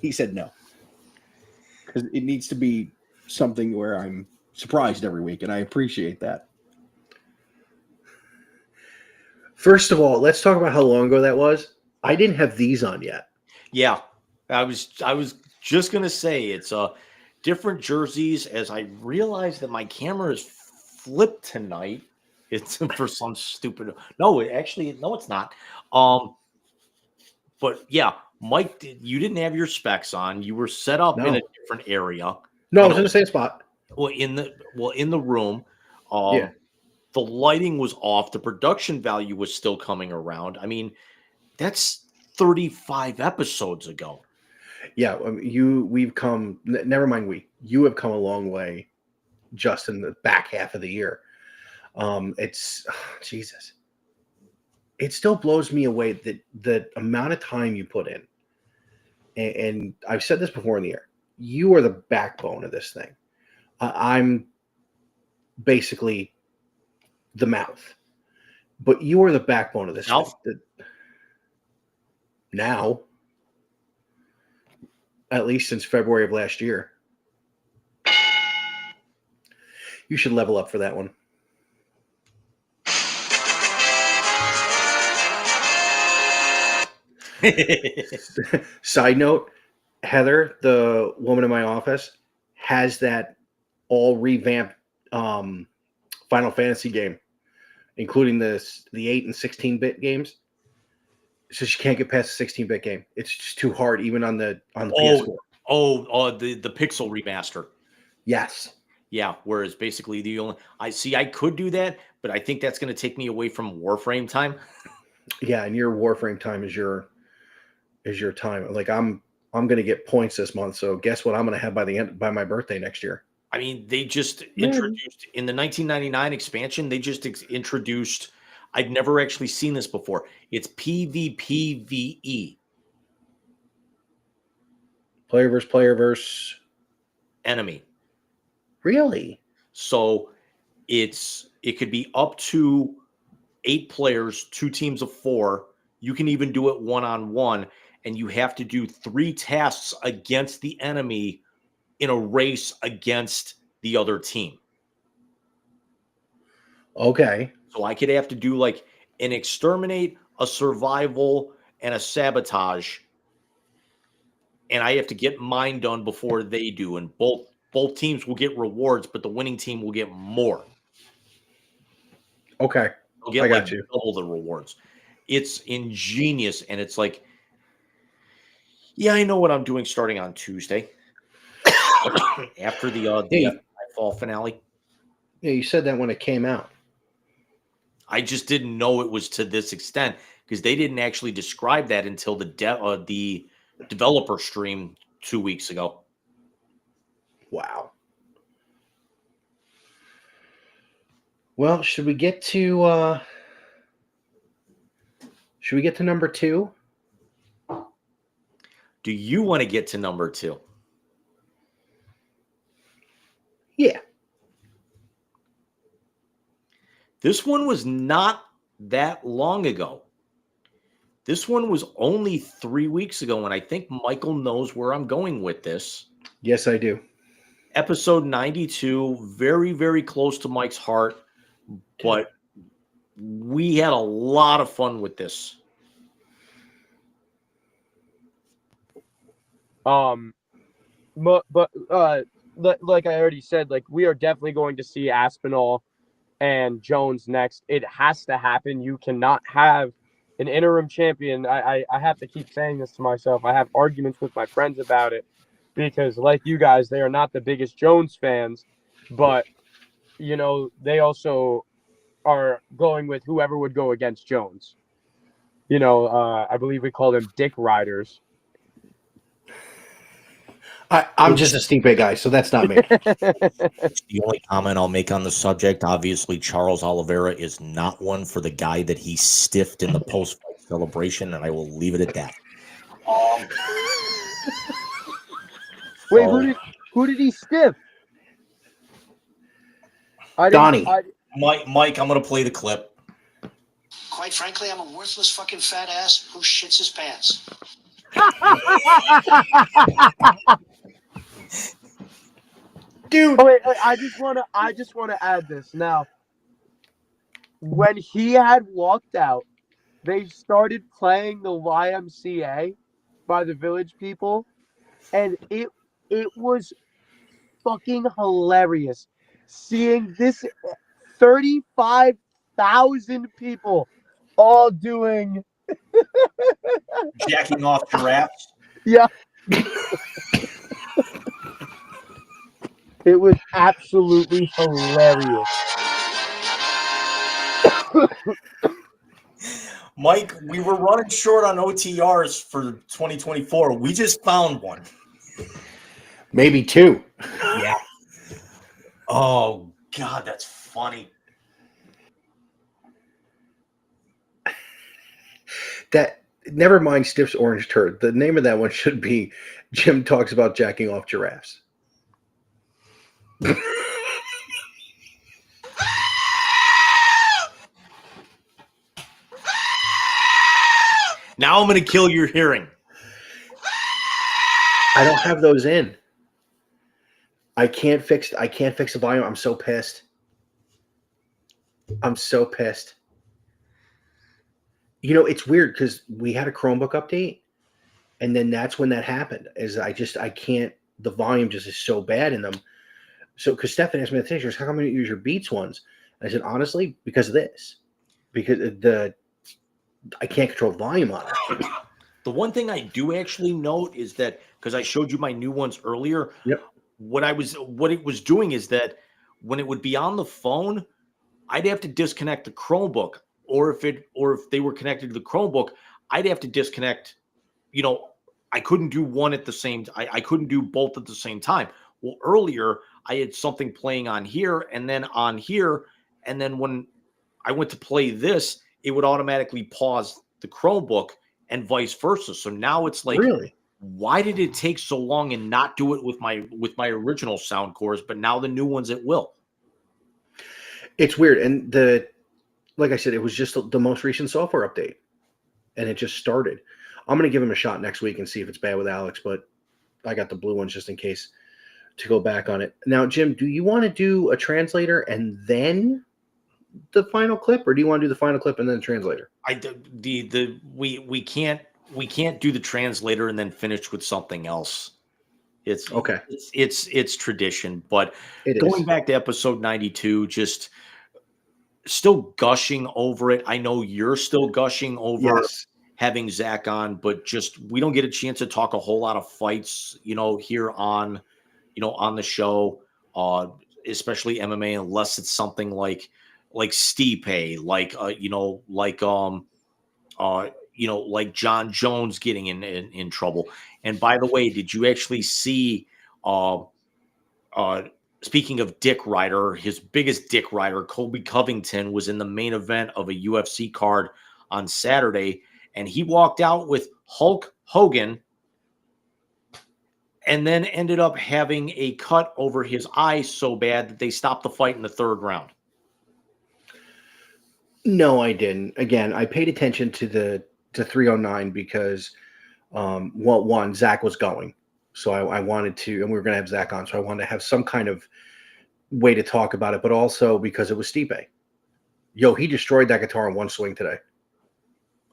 He said no. Because it needs to be something where I'm surprised every week, and I appreciate that. First of all, let's talk about how long ago that was. I didn't have these on yet. Yeah, I was just gonna say it's different jerseys. As I realized that my camera is flipped tonight, it's for some stupid. No, it's not. But yeah, Mike, you didn't have your specs on. You were set up in a different area. No, I was in the same spot. Well, in the room. Yeah. The lighting was off. The production value was still coming around. I mean, that's 35 episodes ago. Yeah, we've come. Never mind, you have come a long way, just in the back half of the year. Jesus. It still blows me away that the amount of time you put in. And I've said this before in the air. You are the backbone of this thing. I'm basically the mouth, but you are the backbone of this thing. Now, at least since February of last year. You should level up for that one. Side note, Heather, the woman in my office, has that all revamped Final Fantasy game, including the 8 and 16-bit games. So she can't get past the 16-bit game. It's just too hard, even on the PS4. The Pixel remaster. Yes. Yeah, whereas basically I could do that, but I think that's going to take me away from Warframe time. Yeah, and your Warframe time is your time. Like I'm going to get points this month, so guess what I'm going to have by my birthday next year? I mean, they just introduced in the 1999 expansion, they just introduced, I've never actually seen this before. It's PvPvE. Player versus Enemy. Really? So it could be up to 8 players, 2 teams of 4. You can even do it 1-on-1, and you have to do 3 tasks against the enemy in a race against the other team. Okay. So I could have to do like an exterminate, a survival, and a sabotage. And I have to get mine done before they do. And both teams will get rewards, but the winning team will get more. Okay. They'll get I got like you. double the rewards. It's ingenious, and it's like, yeah, I know what I'm doing starting on Tuesday. After the fall finale. Yeah, you said that when it came out. I just didn't know it was to this extent because they didn't actually describe that until the developer stream 2 weeks ago. Wow. Well, should we get to number 2? Do you want to get to number 2? Yeah. This one was not that long ago. This one was only 3 weeks ago, and I think Michael knows where I'm going with this. Yes, I do. Episode 92, very, very close to Mike's heart, but we had a lot of fun with this. Like I already said, like we are definitely going to see Aspinall and Jones next. It has to happen. You cannot have an interim champion. I have to keep saying this to myself. I have arguments with my friends about it because, like you guys, they are not the biggest Jones fans, but you know they also are going with whoever would go against Jones. You know, I believe we call them dick riders. I'm just a Stipe guy, so that's not me. The only comment I'll make on the subject, obviously, Charles Oliveira is not one for the guy that he stiffed in the post-fight celebration, and I will leave it at that. Wait, who did he stiff? Donnie. Mike, I'm going to play the clip. Quite frankly, I'm a worthless fucking fat ass who shits his pants. Dude, oh, wait, I just want to add this now. When he had walked out, they started playing the YMCA by the Village People, and it was fucking hilarious seeing this 35,000 people all doing jacking off giraffes. Yeah. It was absolutely hilarious. Mike, we were running short on OTRs for 2024. We just found one. Maybe 2. Yeah. Oh, God, that's funny. That never mind Stiff's Orange Turd. The name of that one should be Jim Talks About Jacking Off Giraffes. Now I'm going to kill your hearing. I don't have those in. I can't fix the volume. I'm so pissed. You know, it's weird because we had a Chromebook update, and then that's when that happened. I can't. The volume just is so bad in them. So, because Stefan asked me the thing, she goes, "How come you don't use your Beats ones?" And I said, honestly, because of this, because I can't control volume on it. The one thing I do actually note is that because I showed you my new ones earlier. Yep. What it was doing is that when it would be on the phone, I'd have to disconnect the Chromebook, or if they were connected to the Chromebook, I'd have to disconnect. You know, I couldn't do one at the same. I couldn't do both at the same time. Well, earlier I had something playing on here and then on here. And then when I went to play this, it would automatically pause the Chromebook and vice versa. So now it's like, Really? why did it take so long and not do it with my original sound cores, but now the new ones it will? It's weird. And like I said, it was just the most recent software update, and it just started. I'm going to give him a shot next week and see if it's bad with Alex, but I got the blue ones just in case to go back on it. Now, Jim, do you want to do a translator and then the final clip, or do you want to do the final clip and then the translator? We can't do the translator and then finish with something else. It's okay. It's tradition, but going back to episode 92, just still gushing over it. I know you're still gushing over having Zach on, but just we don't get a chance to talk a whole lot of fights, here on, on the show, especially MMA, unless it's something like Stipe, like John Jones getting in trouble. And by the way, did you actually see, speaking of Dick Rider, his biggest Dick Rider, Colby Covington, was in the main event of a UFC card on Saturday, and he walked out with Hulk Hogan and then ended up having a cut over his eye so bad that they stopped the fight in the third round. No, I didn't. Again, I paid attention to 309 because, one, Zach was going. So I wanted to, and we were going to have Zach on. So I wanted to have some kind of way to talk about it, but also because it was Stipe. Yo, he destroyed that guitar in one swing today.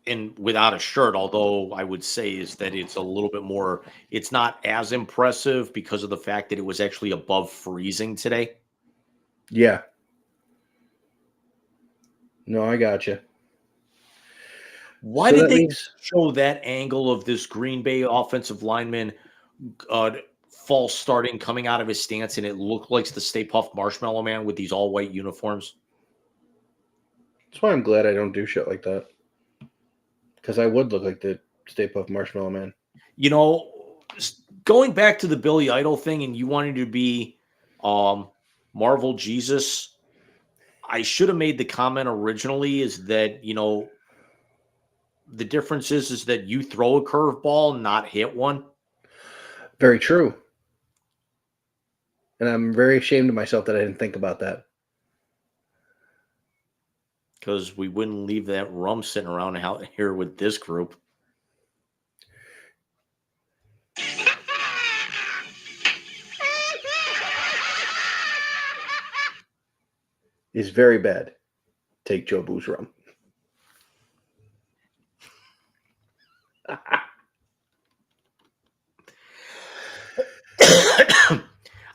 And without a shirt, although I would say is that it's a little bit more, it's not as impressive because of the fact that it was actually above freezing today. Yeah. No, I got you. Why did they show that angle of this Green Bay offensive lineman false starting coming out of his stance, and it looked like the Stay Puft Marshmallow Man with these all white uniforms? That's why I'm glad I don't do shit like that. Because I would look like the Stay Puft Marshmallow Man. Going back to the Billy Idol thing, and you wanted to be Marvel Jesus, I should have made the comment originally is that, the difference is that you throw a curveball, not hit one. Very true. And I'm very ashamed of myself that I didn't think about that. Because we wouldn't leave that rum sitting around out here with this group. Is very bad. Take Joe Boo's rum.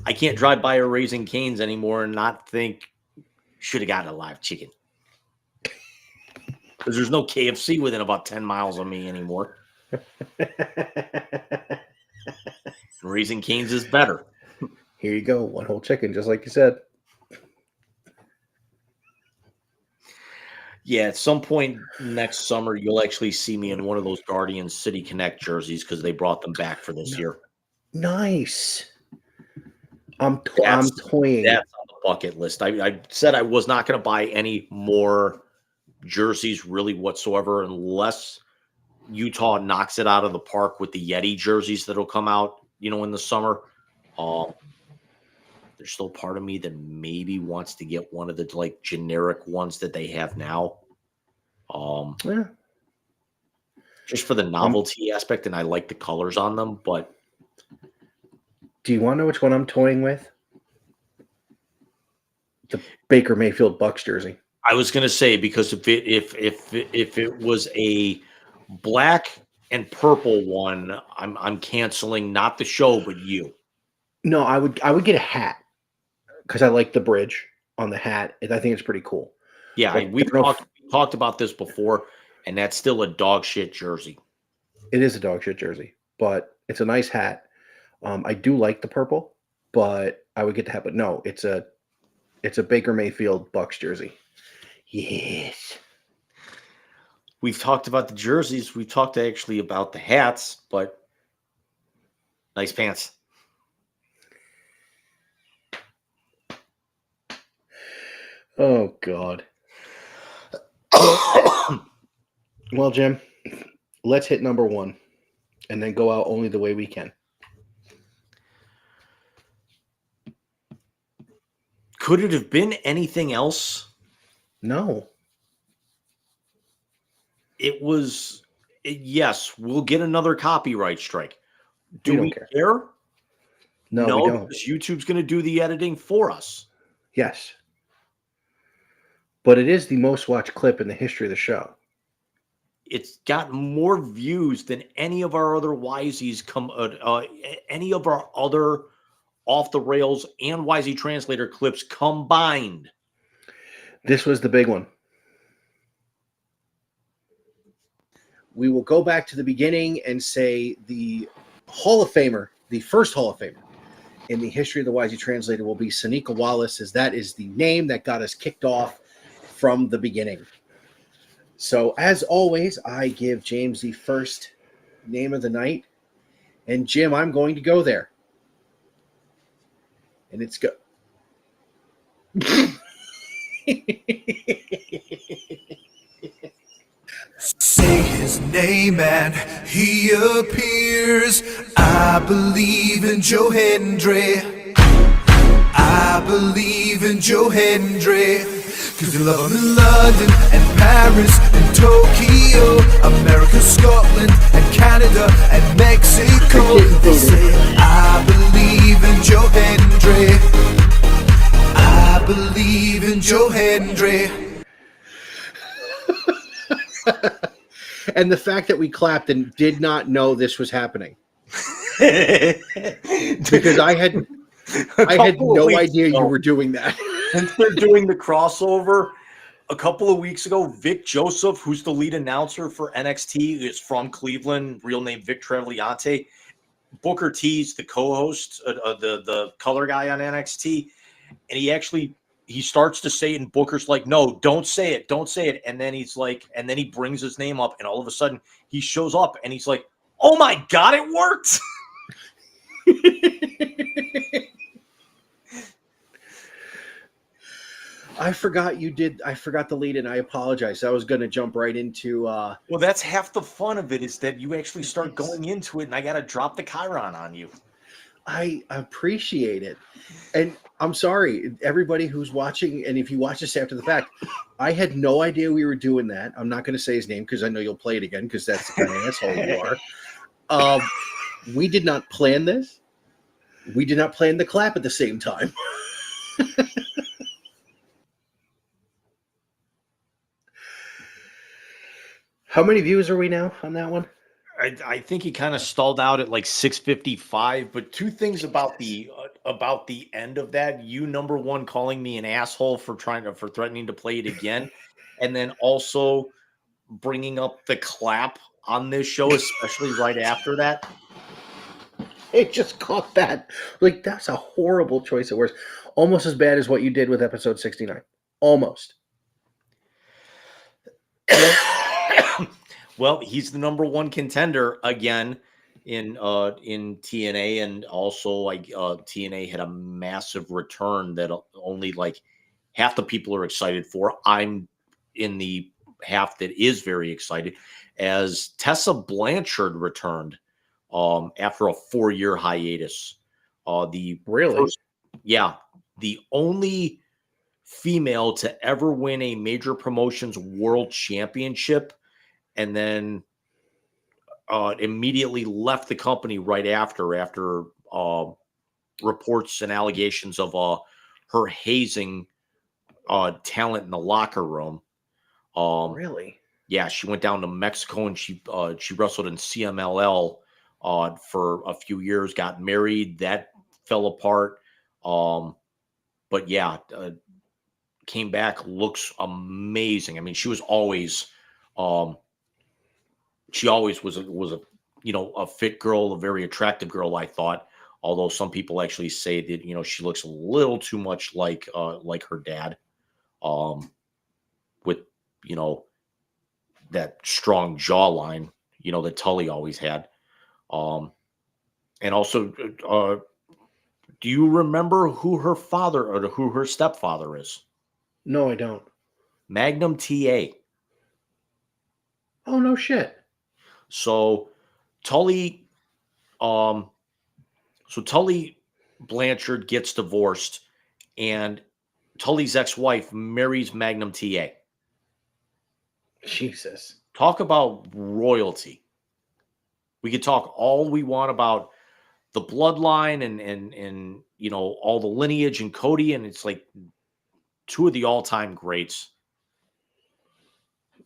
I can't drive by a Raising Cane's anymore and not think, should have gotten a live chicken. Because there's no KFC within about 10 miles of me anymore. Raising Cane's is better. Here you go. One whole chicken, just like you said. Yeah, at some point next summer, you'll actually see me in one of those Guardians City Connect jerseys because they brought them back for this year. Nice. I'm toying. That's on the bucket list. I said I was not going to buy any more jerseys really whatsoever unless Utah knocks it out of the park with the Yeti jerseys that'll come out, in the summer. There's still part of me that maybe wants to get one of the generic ones that they have now. Yeah. Just for the novelty aspect, and I like the colors on them, but do you want to know which one I'm toying with? The Baker Mayfield Bucks jersey. I was going to say, because if it was a black and purple one, I'm canceling not the show but you. No, I would get a hat because I like the bridge on the hat. I think it's pretty cool. Yeah, we talked about this before, and that's still a dog shit jersey. It is a dog shit jersey, but it's a nice hat. I do like the purple, but I would get the hat. But no, it's a Baker Mayfield Bucks jersey. Yes. We've talked about the jerseys. We've talked actually about the hats, but nice pants. Oh God. Well, Jim, let's hit number 1 and then go out only the way we can. Could it have been anything else? No. It was, yes, we'll get another copyright strike. Do We don't we care. care? No, we don't. Because YouTube's going to do the editing for us. Yes. But it is the most watched clip in the history of the show. It's got more views than any of our other Wisey's any of our other Off the Rails and Wisey Translator clips combined. This was the big one. We will go back to the beginning and say the Hall of Famer, the first Hall of Famer in the history of the Wisey Translator will be Sonika Wallace, as that is the name that got us kicked off from the beginning. So, as always, I give James the first name of the night. And, Jim, I'm going to go there. And it's go. Say his name and he appears. I believe in Joe Hendry. I believe in Joe Hendry. Cause they love him in London and Paris and Tokyo, America, Scotland and Canada and Mexico. They say, I believe in Joe Hendry. I believe in Joe Hendry. And the fact that we clapped and did not know this was happening. Because I had no idea you were doing that. Since they're doing the crossover, a couple of weeks ago, Vic Joseph, who's the lead announcer for NXT, is from Cleveland, real name Vic Travagliante. Booker T's the co-host, the color guy on NXT, and he starts to say it, and Booker's like, "No, don't say it, don't say it." And then he's like, and then he brings his name up, and all of a sudden he shows up, and he's like, "Oh my God, it worked!" I forgot the lead, and I apologize. I was going to jump right into. Well, that's half the fun of it, is that you actually start going into it, and I got to drop the Chiron on you. I appreciate it. And I'm sorry, everybody who's watching, and if you watch this after the fact, I had no idea we were doing that. I'm not going to say his name because I know you'll play it again because that's the kind of asshole you are. We did not plan this. We did not plan the clap at the same time. How many views are we now on that one? I think he kind of stalled out at like 655. But two things about the end of that: you, number one, calling me an asshole for threatening to play it again, and then also bringing up the clap on this show, especially right after that. It just caught that. Like, that's a horrible choice of words. Almost as bad as what you did with episode 69. Almost. Well, he's the number one contender again in TNA, and also TNA had a massive return that only like half the people are excited for. I'm in the half that is very excited, as Tessa Blanchard returned after a 4-year hiatus. The only female to ever win a major promotions world championship, and then immediately left the company right after reports and allegations of her hazing talent in the locker room. Really? Yeah, she went down to Mexico, and she wrestled in CMLL for a few years, got married, that fell apart. But yeah, came back, looks amazing. I mean, she always was a fit girl, a very attractive girl, I thought. Although some people actually say that she looks a little too much like her dad, with that strong jawline that Tully always had. And also, do you remember who her father or who her stepfather is? No, I don't. Magnum TA. Oh, no shit. So Tully, Tully Blanchard gets divorced, and Tully's ex-wife marries Magnum TA. Jesus. Talk about royalty. We could talk all we want about the bloodline and you know all the lineage and Cody, and it's like two of the all-time greats.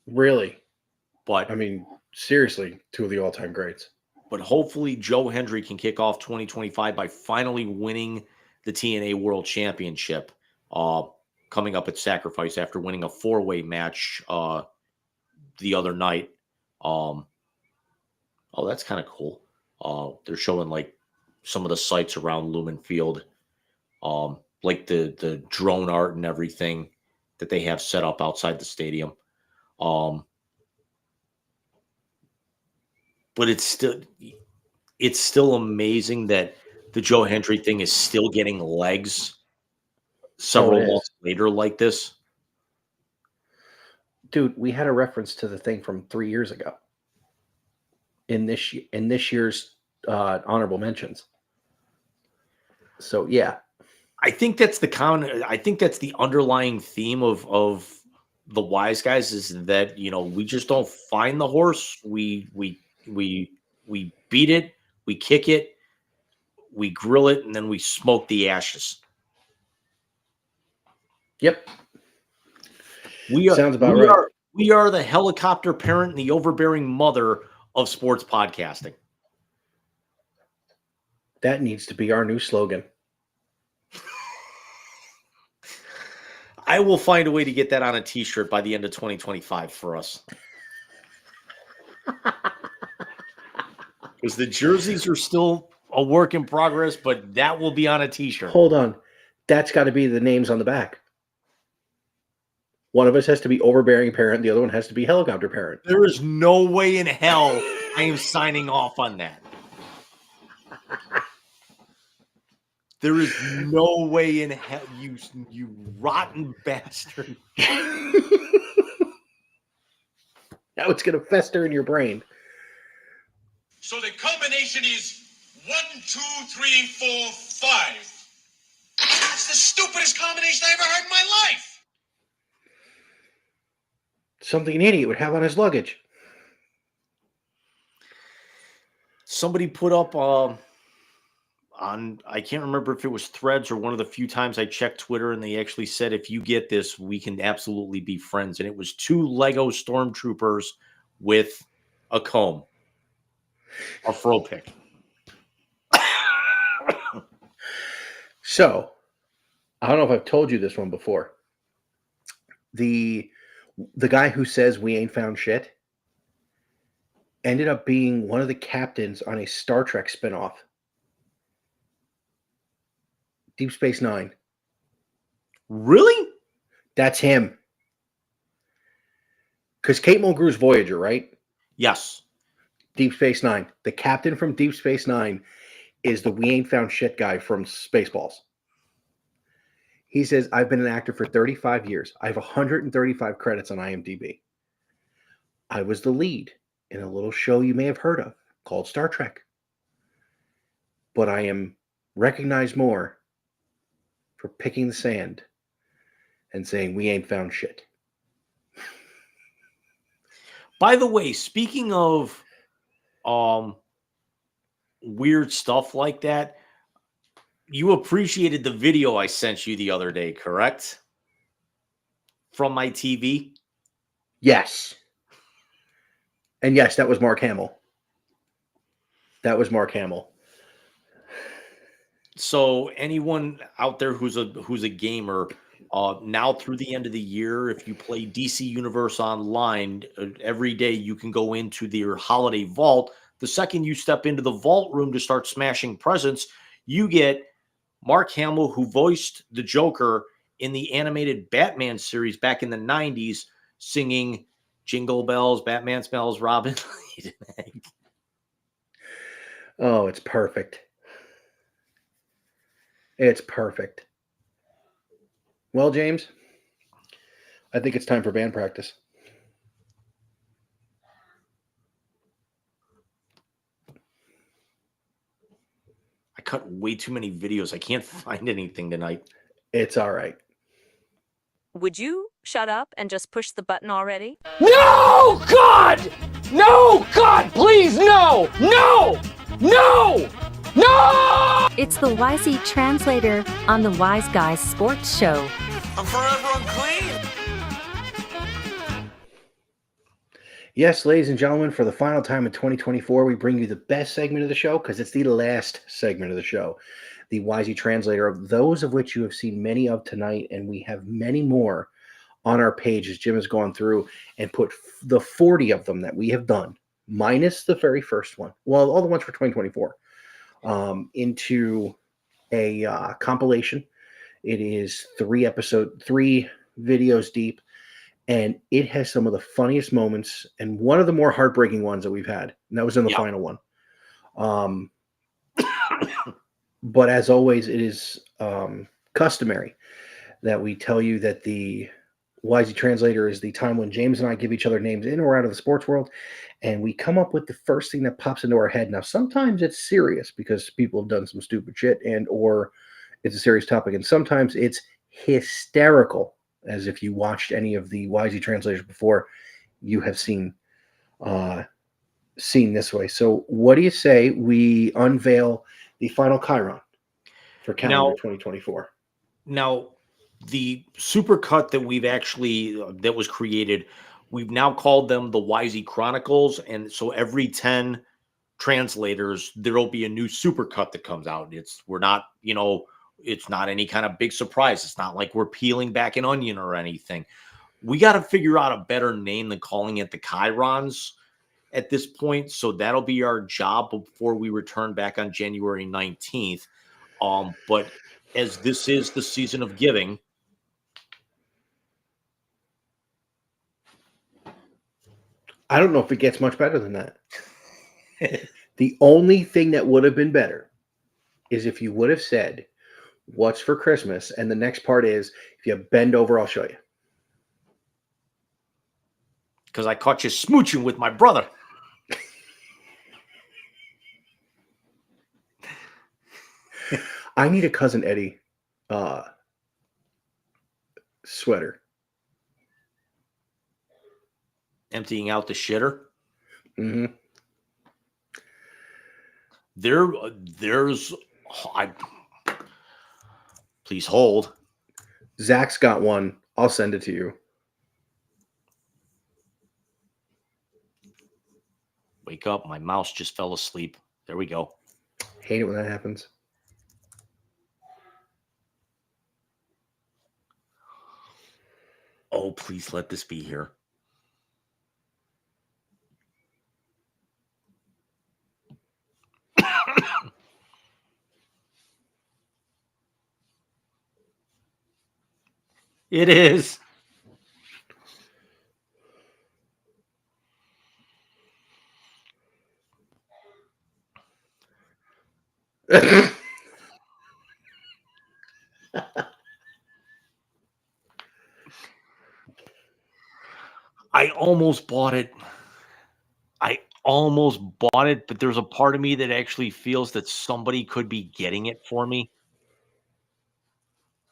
Really? But I mean, seriously, two of the all-time greats. But hopefully Joe Hendry can kick off 2025 by finally winning the TNA World Championship coming up at Sacrifice after winning a 4-way match the other night. Oh, that's kind of cool. They're showing like some of the sites around Lumen Field, like the drone art and everything that they have set up outside the stadium. But it's still amazing that the Joe Hendry thing is still getting legs several months later like this. Dude, we had a reference to the thing from 3 years ago in this year's honorable mentions. So yeah, I think that's the underlying theme of the Wise Guys is that, you know, we just don't find the horse. We beat it, we kick it, we grill it, and then we smoke the ashes. Yep. Sounds about right. We are the helicopter parent and the overbearing mother of sports podcasting. That needs to be our new slogan. I will find a way to get that on a t-shirt by the end of 2025 for us. Because the jerseys are still a work in progress, but that will be on a t-shirt. Hold on. That's got to be the names on the back. One of us has to be overbearing parent. The other one has to be helicopter parent. There is no way in hell I am signing off on that. There is no way in hell, you rotten bastard. Now it's going to fester in your brain. So the combination is 1, 2, 3, 4, 5. That's the stupidest combination I ever heard in my life. Something an idiot would have on his luggage. Somebody put up on, I can't remember if it was Threads or one of the few times I checked Twitter, and they actually said, if you get this, we can absolutely be friends. And it was 2 Lego stormtroopers with a comb. A fro pick. So, I don't know if I've told you this one before. The guy who says we ain't found shit ended up being one of the captains on a Star Trek spinoff. Deep Space Nine. Really? That's him. Because Kate Mulgrew's Voyager, right? Yes. Deep Space Nine. The captain from Deep Space Nine is the we ain't found shit guy from Spaceballs. He says, I've been an actor for 35 years. I have 135 credits on IMDb. I was the lead in a little show you may have heard of called Star Trek. But I am recognized more for picking the sand and saying we ain't found shit. By the way, speaking of weird stuff like that, you appreciated the video I sent you the other day, correct? From my TV? Yes. And yes, that was Mark Hamill. That was Mark Hamill. So anyone out there who's a gamer, now through the end of the year, if you play DC Universe Online, every day you can go into their holiday vault. The second you step into the vault room to start smashing presents, you get Mark Hamill, who voiced the Joker in the animated Batman series back in the 90s, singing Jingle Bells, Batman Smells Robin. Oh, it's perfect. It's perfect. Well, James, I think it's time for band practice. I cut way too many videos. I can't find anything tonight. It's all right. Would you shut up and just push the button already? No, God! No, God, please, no! No! No! No! It's the YZ Translator on the Wise Guys Sports Show. I'm forever unclean. Yes, ladies and gentlemen, for the final time in 2024, we bring you the best segment of the show because it's the last segment of the show. The YZ Translator, of those of which you have seen many of tonight, and we have many more on our page as Jim has gone through and put the 40 of them that we have done, minus the very first one, well, all the ones for 2024, into a compilation. It is 3 videos deep, and it has some of the funniest moments and one of the more heartbreaking ones that we've had. And that was in the final one. But as always, it is customary that we tell you that the YZ Translator is the time when James and I give each other names in or out of the sports world, and we come up with the first thing that pops into our head. Now, sometimes it's serious because people have done some stupid shit and or it's a serious topic, and sometimes it's hysterical, as if you watched any of the YZ Translators before, you have seen this way. So what do you say we unveil the final Chiron for calendar 2024? Now, the supercut that we've actually that was created, we've now called them the YZ Chronicles, and so every 10 translators there'll be a new supercut that comes out. We're not, it's not any kind of big surprise. It's not like we're peeling back an onion or anything. We got to figure out a better name than calling it the Chirons at this point. So that'll be our job before we return back on January 19th. But as this is the season of giving, I don't know if it gets much better than that. The only thing that would have been better is if you would have said, "What's for Christmas?" And the next part is, "If you bend over, I'll show you." Because I caught you smooching with my brother. I need a Cousin Eddie sweater. Emptying out the shitter. Mm-hmm. Please hold. Zach's got one. I'll send it to you. Wake up. My mouse just fell asleep. There we go. Hate it when that happens. Oh, please let this be here. It is. I almost bought it. But there's a part of me that actually feels that somebody could be getting it for me.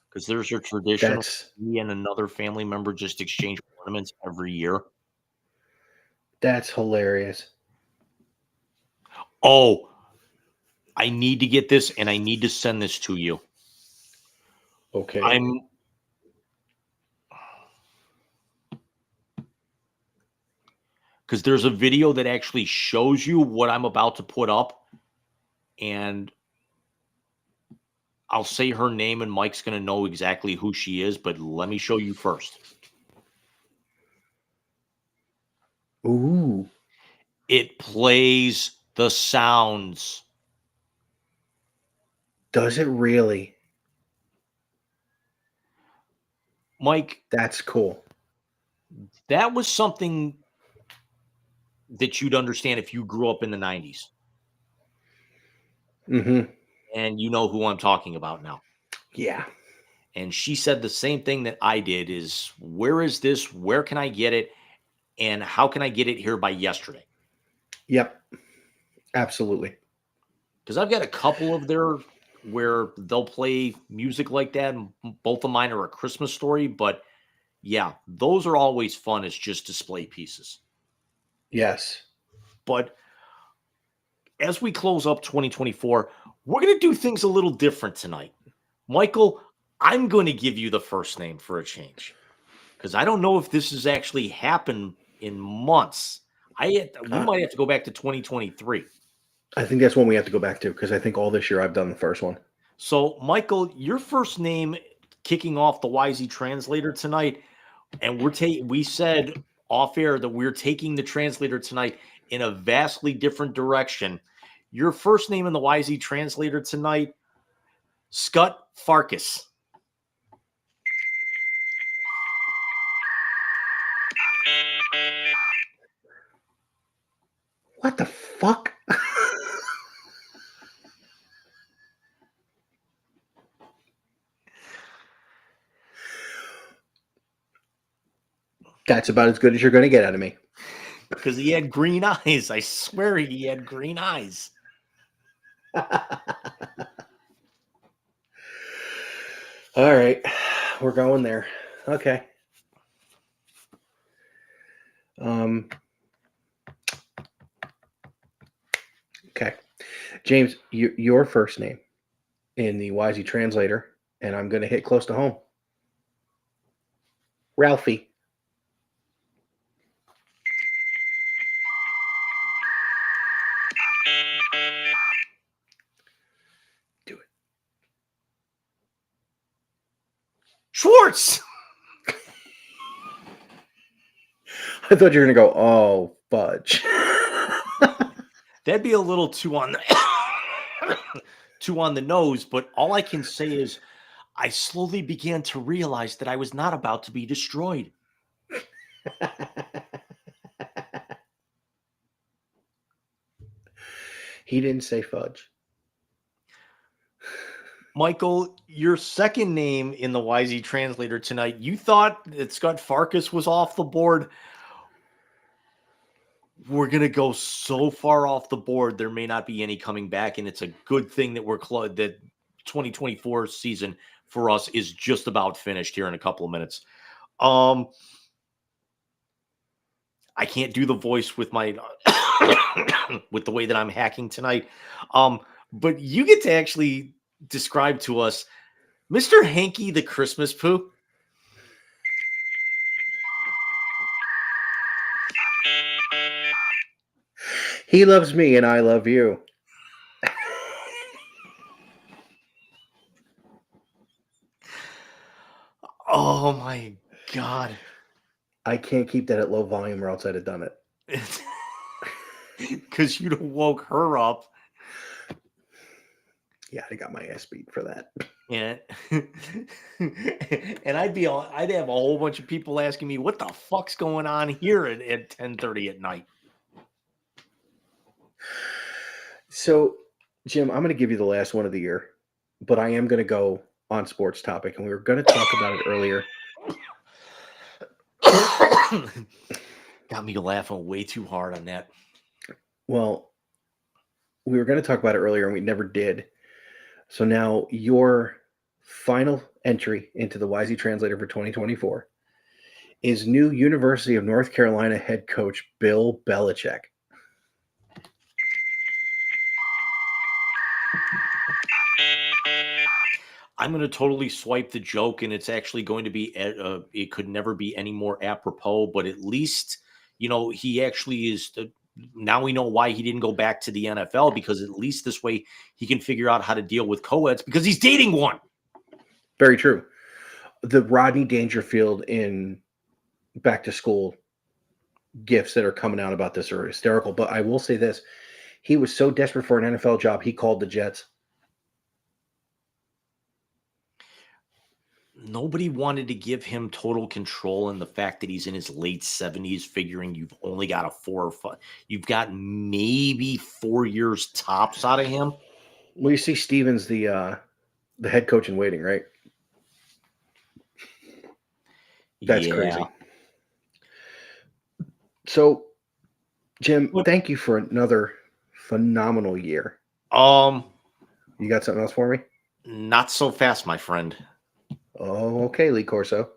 Because there's a tradition me and another family member just exchange ornaments every year. That's hilarious. Oh, I need to get this and I need to send this to you. Okay. Because there's a video that actually shows you what I'm about to put up. And I'll say her name and Mike's going to know exactly who she is, but let me show you first. Ooh. It plays the sounds. Does it really? Mike. That's cool. That was something that you'd understand if you grew up in the 90s. Mm-hmm. And you know who I'm talking about now. Yeah. And she said the same thing that I did is, where is this? Where can I get it? And how can I get it here by yesterday? Yep. Absolutely. Because I've got a couple of their where they'll play music like that. And both of mine are A Christmas Story. But yeah, those are always fun as just display pieces. Yes. But as we close up 2024, we're going to do things a little different tonight. Michael, I'm going to give you the first name for a change because I don't know if this has actually happened in months. We might have to go back to 2023. I think that's one we have to go back to because I think all this year I've done the first one. So, Michael, your first name kicking off the YZ Translator tonight, and we said off air that we're taking the translator tonight in a vastly different direction. Your first name in the YZ Translator tonight, Scott Farkas. What the fuck? That's about as good as you're going to get out of me. Because he had green eyes. I swear he had green eyes. All right. We're going there. Okay. Okay. James, your first name in the YZ Translator, and I'm going to hit close to home. Ralphie. Do it. Schwartz. I thought you were going to go, oh, fudge. That'd be a little too on the nose, but all I can say is I slowly began to realize that I was not about to be destroyed. He didn't say fudge. Michael, your second name in the YZ Translator tonight, you thought that Scott Farkas was off the board. We're going to go so far off the board, there may not be any coming back, and it's a good thing that that 2024 season for us is just about finished here in a couple of minutes. I can't do the voice with my with the way that I'm hacking tonight, but you get to actually describe to us Mr. Hanky the Christmas Poo. He loves me and I love you. Oh my God. I can't keep that at low volume or else I'd have done it. Because you'd have woke her up. Yeah, I got my ass beat for that. Yeah. And I'd have a whole bunch of people asking me, what the fuck's going on here at 10:30 at night? So, Jim, I'm going to give you the last one of the year, but I am going to go on sports topic, and we were going to talk about it earlier. Got me laughing way too hard on that. Well, we were going to talk about it earlier, and we never did. So now your final entry into the YZ Translator for 2024 is new University of North Carolina head coach Bill Belichick. I'm going to totally swipe the joke, and it's actually going to be, it could never be any more apropos, but at least, he actually is, now we know why he didn't go back to the NFL, because at least this way he can figure out how to deal with co-eds because he's dating one. Very true. The Rodney Dangerfield in back to school gifts that are coming out about this are hysterical, but I will say this. He was so desperate for an NFL job, he called the Jets. Nobody wanted to give him total control, and the fact that he's in his late 70s, figuring you've only got you've got maybe 4 years tops out of him. Well, you see Stevens, the head coach in waiting, right? That's Yeah. crazy. So, Jim, thank you for another phenomenal year. You got something else for me? Not so fast, my friend. Oh, okay, Lee Corso.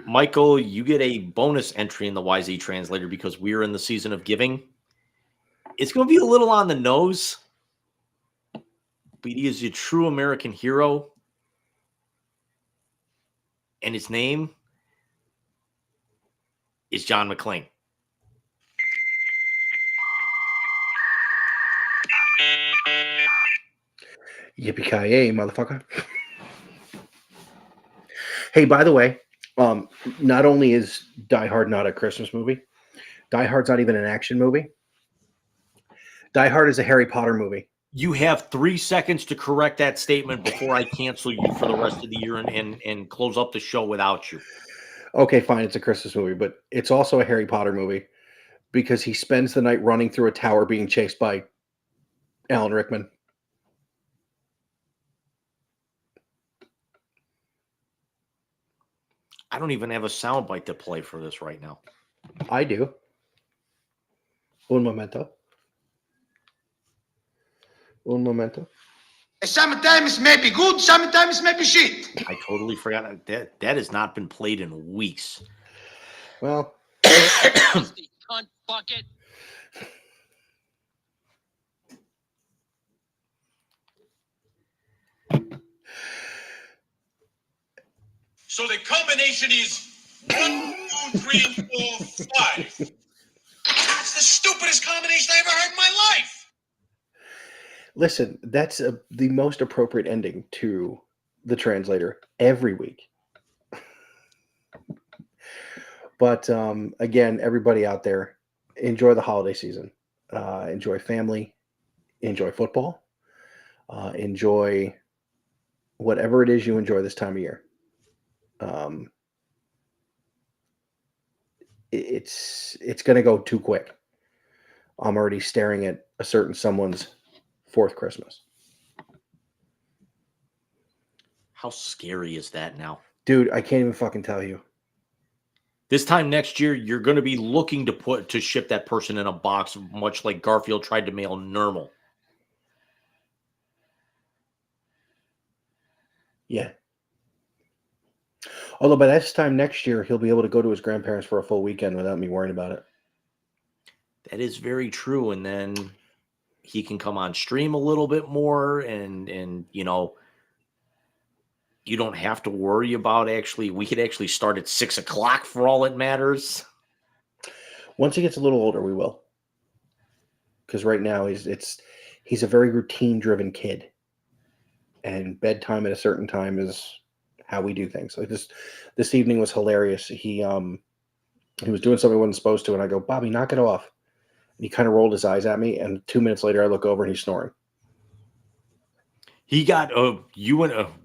Michael, you get a bonus entry in the YZ Translator because we're in the season of giving. It's going to be a little on the nose, but he is a true American hero. And his name is John McClane. Yippee-ki-yay, motherfucker. Hey, by the way, not only is Die Hard not a Christmas movie, Die Hard's not even an action movie. Die Hard is a Harry Potter movie. You have 3 seconds to correct that statement before I cancel you for the rest of the year and close up the show without you. Okay, fine, it's a Christmas movie, but it's also a Harry Potter movie because he spends the night running through a tower being chased by Alan Rickman. I don't even have a soundbite to play for this right now. I do. Un momento. Un momento. Sometimes may be good, sometimes may be shit. I totally forgot. That has not been played in weeks. Well, Cunt bucket. So the combination is 1, 2, 3, 4, 5. That's the stupidest combination I ever heard in my life. listen, that's the most appropriate ending to the translator every week. But again, everybody out there, enjoy the holiday season. Enjoy family. Enjoy football. Enjoy whatever it is you enjoy this time of year. It's going to go too quick. I'm already staring at a certain someone's fourth Christmas. How scary is that now? Dude, I can't even fucking tell you. This time next year, you're going to be looking to ship that person in a box, much like Garfield tried to mail Nermal. Yeah. Although by this time next year, he'll be able to go to his grandparents for a full weekend without me worrying about it. That is very true. And then he can come on stream a little bit more and you know, you don't have to worry about we could actually start at 6 o'clock for all it matters. Once he gets a little older, we will. Because right now he's a very routine driven kid. And bedtime at a certain time is how we do things. Like this evening was hilarious. He was doing something he wasn't supposed to, and I go, Bobby, knock it off. And he kind of rolled his eyes at me, and 2 minutes later I look over and he's snoring. He got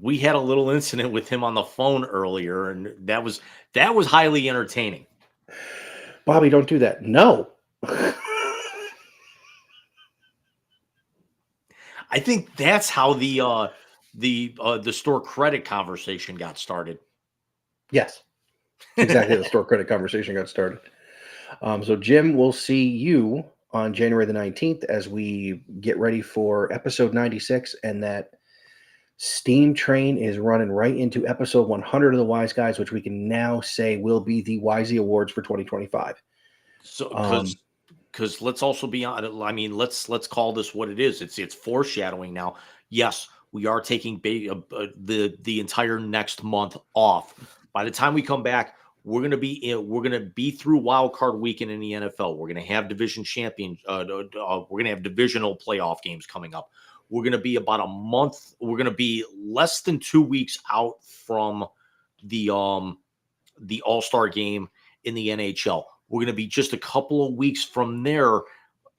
we had a little incident with him on the phone earlier, and that was highly entertaining. Bobby, don't do that. No. I think that's how the store credit conversation got started. Yes, exactly. The store credit conversation got started. So Jim, we'll see you on January the 19th as we get ready for episode 96, and that steam train is running right into episode 100 of the Wise Guys, which we can now say will be the Wisey Awards for 2025. So because let's also be on. I mean, let's call this what it is. It's foreshadowing now. Yes, we are taking the entire next month off. By the time we come back, we're gonna be through Wild Card Weekend in the NFL. We're gonna have division champion. We're gonna have divisional playoff games coming up. We're gonna be about a month. We're gonna be less than 2 weeks out from the All-Star game in the NHL. We're going to be just a couple of weeks from there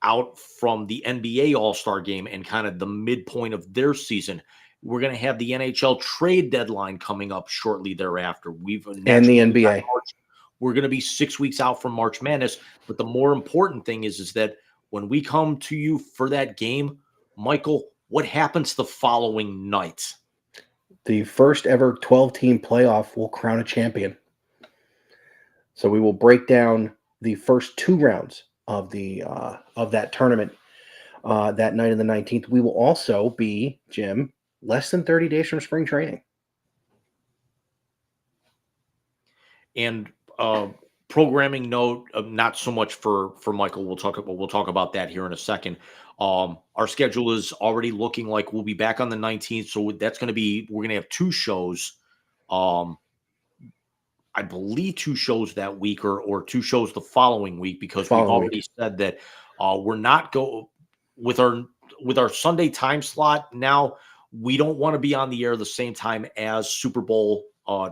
out from the NBA All-Star game and kind of the midpoint of their season. We're going to have the NHL trade deadline coming up shortly thereafter. And the NBA. We're going to be 6 weeks out from March Madness. But the more important thing is that when we come to you for that game, Michael, what happens the following night? The first ever 12-team playoff will crown a champion. So we will break down the first 2 rounds of that tournament that night on the 19th. We will also be, Jim, less than 30 days from spring training. And programming note, not so much for Michael. We'll talk about that here in a second. Our schedule is already looking like we'll be back on the 19th, so that's going to be, we're going to have 2 shows. I believe 2 shows that week, or 2 shows the following week, because we've already said that we're not with our Sunday time slot. Now we don't want to be on the air the same time as Super Bowl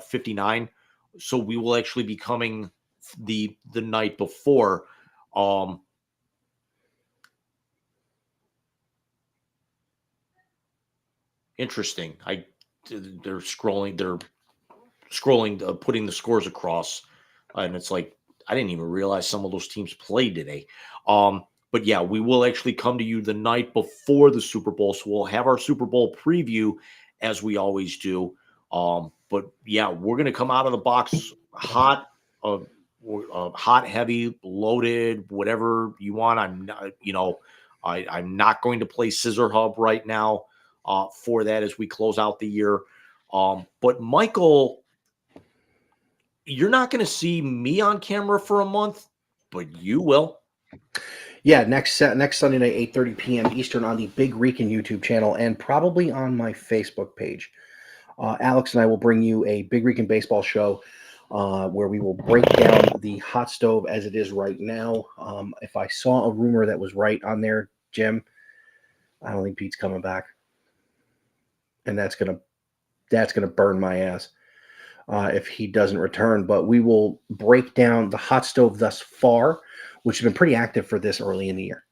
59. So we will actually be coming the night before. Interesting. They're scrolling, putting the scores across, and it's like, I didn't even realize some of those teams played today. But yeah, we will actually come to you the night before the Super Bowl, so we'll have our Super Bowl preview as we always do. But yeah, we're going to come out of the box hot, hot, heavy, loaded, whatever you want. I'm not going to play Scissor Hub right now for that as we close out the year. But Michael, you're not going to see me on camera for a month, but you will. Yeah, next Sunday night, 8:30 p.m. Eastern on the Big Rican YouTube channel, and probably on my Facebook page. Alex and I will bring you a Big Rican baseball show where we will break down the hot stove as it is right now. If I saw a rumor that was right on there, Jim, I don't think Pete's coming back, and that's gonna burn my ass if he doesn't return. But we will break down the hot stove thus far, which has been pretty active for this early in the year.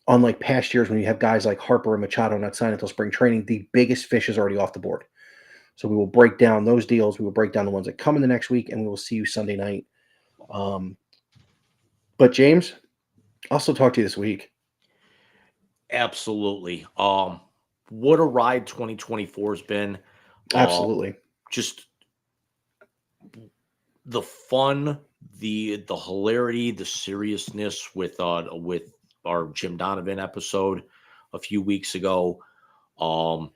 Unlike past years when you have guys like Harper and Machado not signed until spring training, the biggest fish is already off the board. So we will break down those deals. We will break down the ones that come in the next week, and we will see you Sunday night. But James, I'll still talk to you this week. Absolutely. What a ride 2024 has been. Absolutely. Just the fun, the hilarity, the seriousness with our Jim Donovan episode a few weeks ago. And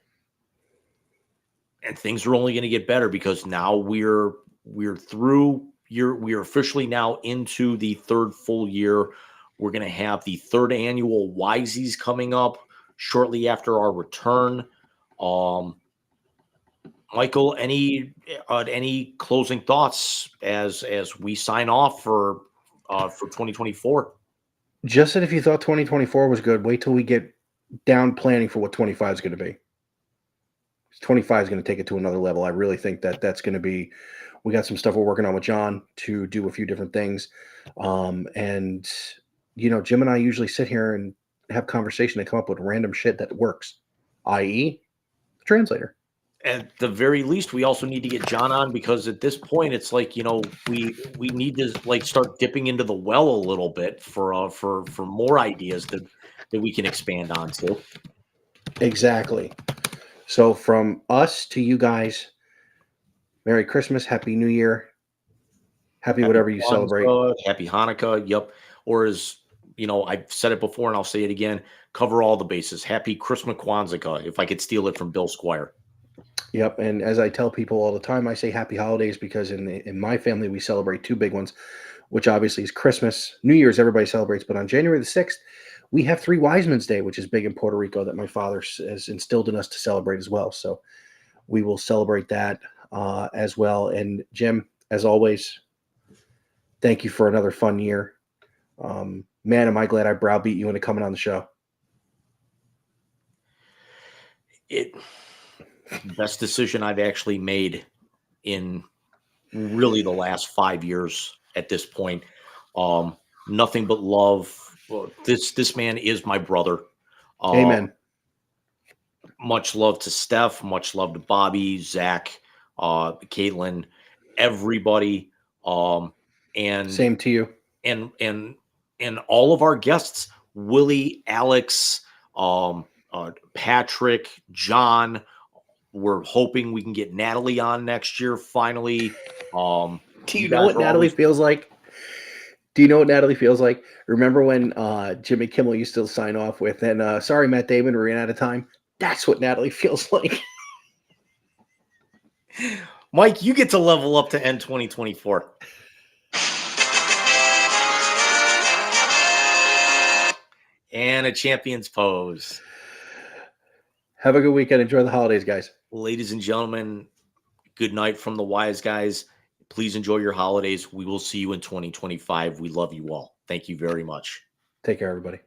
things are only going to get better because now we're through. We're officially now into the 3rd full year. We're going to have the 3rd annual Wisey's coming up shortly after our return. Michael, any closing thoughts as we sign off for 2024? Just that if you thought 2024 was good, wait till we get down planning for what 25 is going to be. 25 is going to take it to another level. I really think that's going to be. We got some stuff we're working on with John to do a few different things, and Jim and I usually sit here and have conversation and come up with random shit that works, i.e., the translator. At the very least, we also need to get John on, because at this point, it's like, we need to start dipping into the well a little bit for more ideas that we can expand onto. Exactly. So from us to you guys, Merry Christmas, Happy New Year, happy whatever you celebrate. Happy Hanukkah. Yep. Or as I've said it before and I'll say it again, cover all the bases. Happy Christmas Kwanzaa, if I could steal it from Bill Squire. Yep, and as I tell people all the time, I say happy holidays because in my family we celebrate 2 big ones, which obviously is Christmas. New Year's everybody celebrates, but on January the 6th, we have 3 Wise Men's Day, which is big in Puerto Rico that my father has instilled in us to celebrate as well. So we will celebrate that as well. And Jim, as always, thank you for another fun year. Man, am I glad I browbeat you into coming on the show. Best decision I've actually made in really the last 5 years at this point. Nothing but love. This man is my brother. Amen. Much love to Steph. Much love to Bobby, Zach, Caitlin, everybody. And same to you. And all of our guests, Willie, Alex, Patrick, John, We're hoping we can get Natalie on next year. Finally. Do you know what Natalie feels like? Do you know what Natalie feels like? Remember when Jimmy Kimmel used to sign off with, and sorry, Matt Damon, we ran out of time. That's what Natalie feels like. Mike, you get to level up to end 2024. And a champion's pose. Have a good weekend. Enjoy the holidays, guys. Ladies and gentlemen, good night from the Wise Guys. Please enjoy your holidays. We will see you in 2025. We love you all. Thank you very much. Take care, everybody.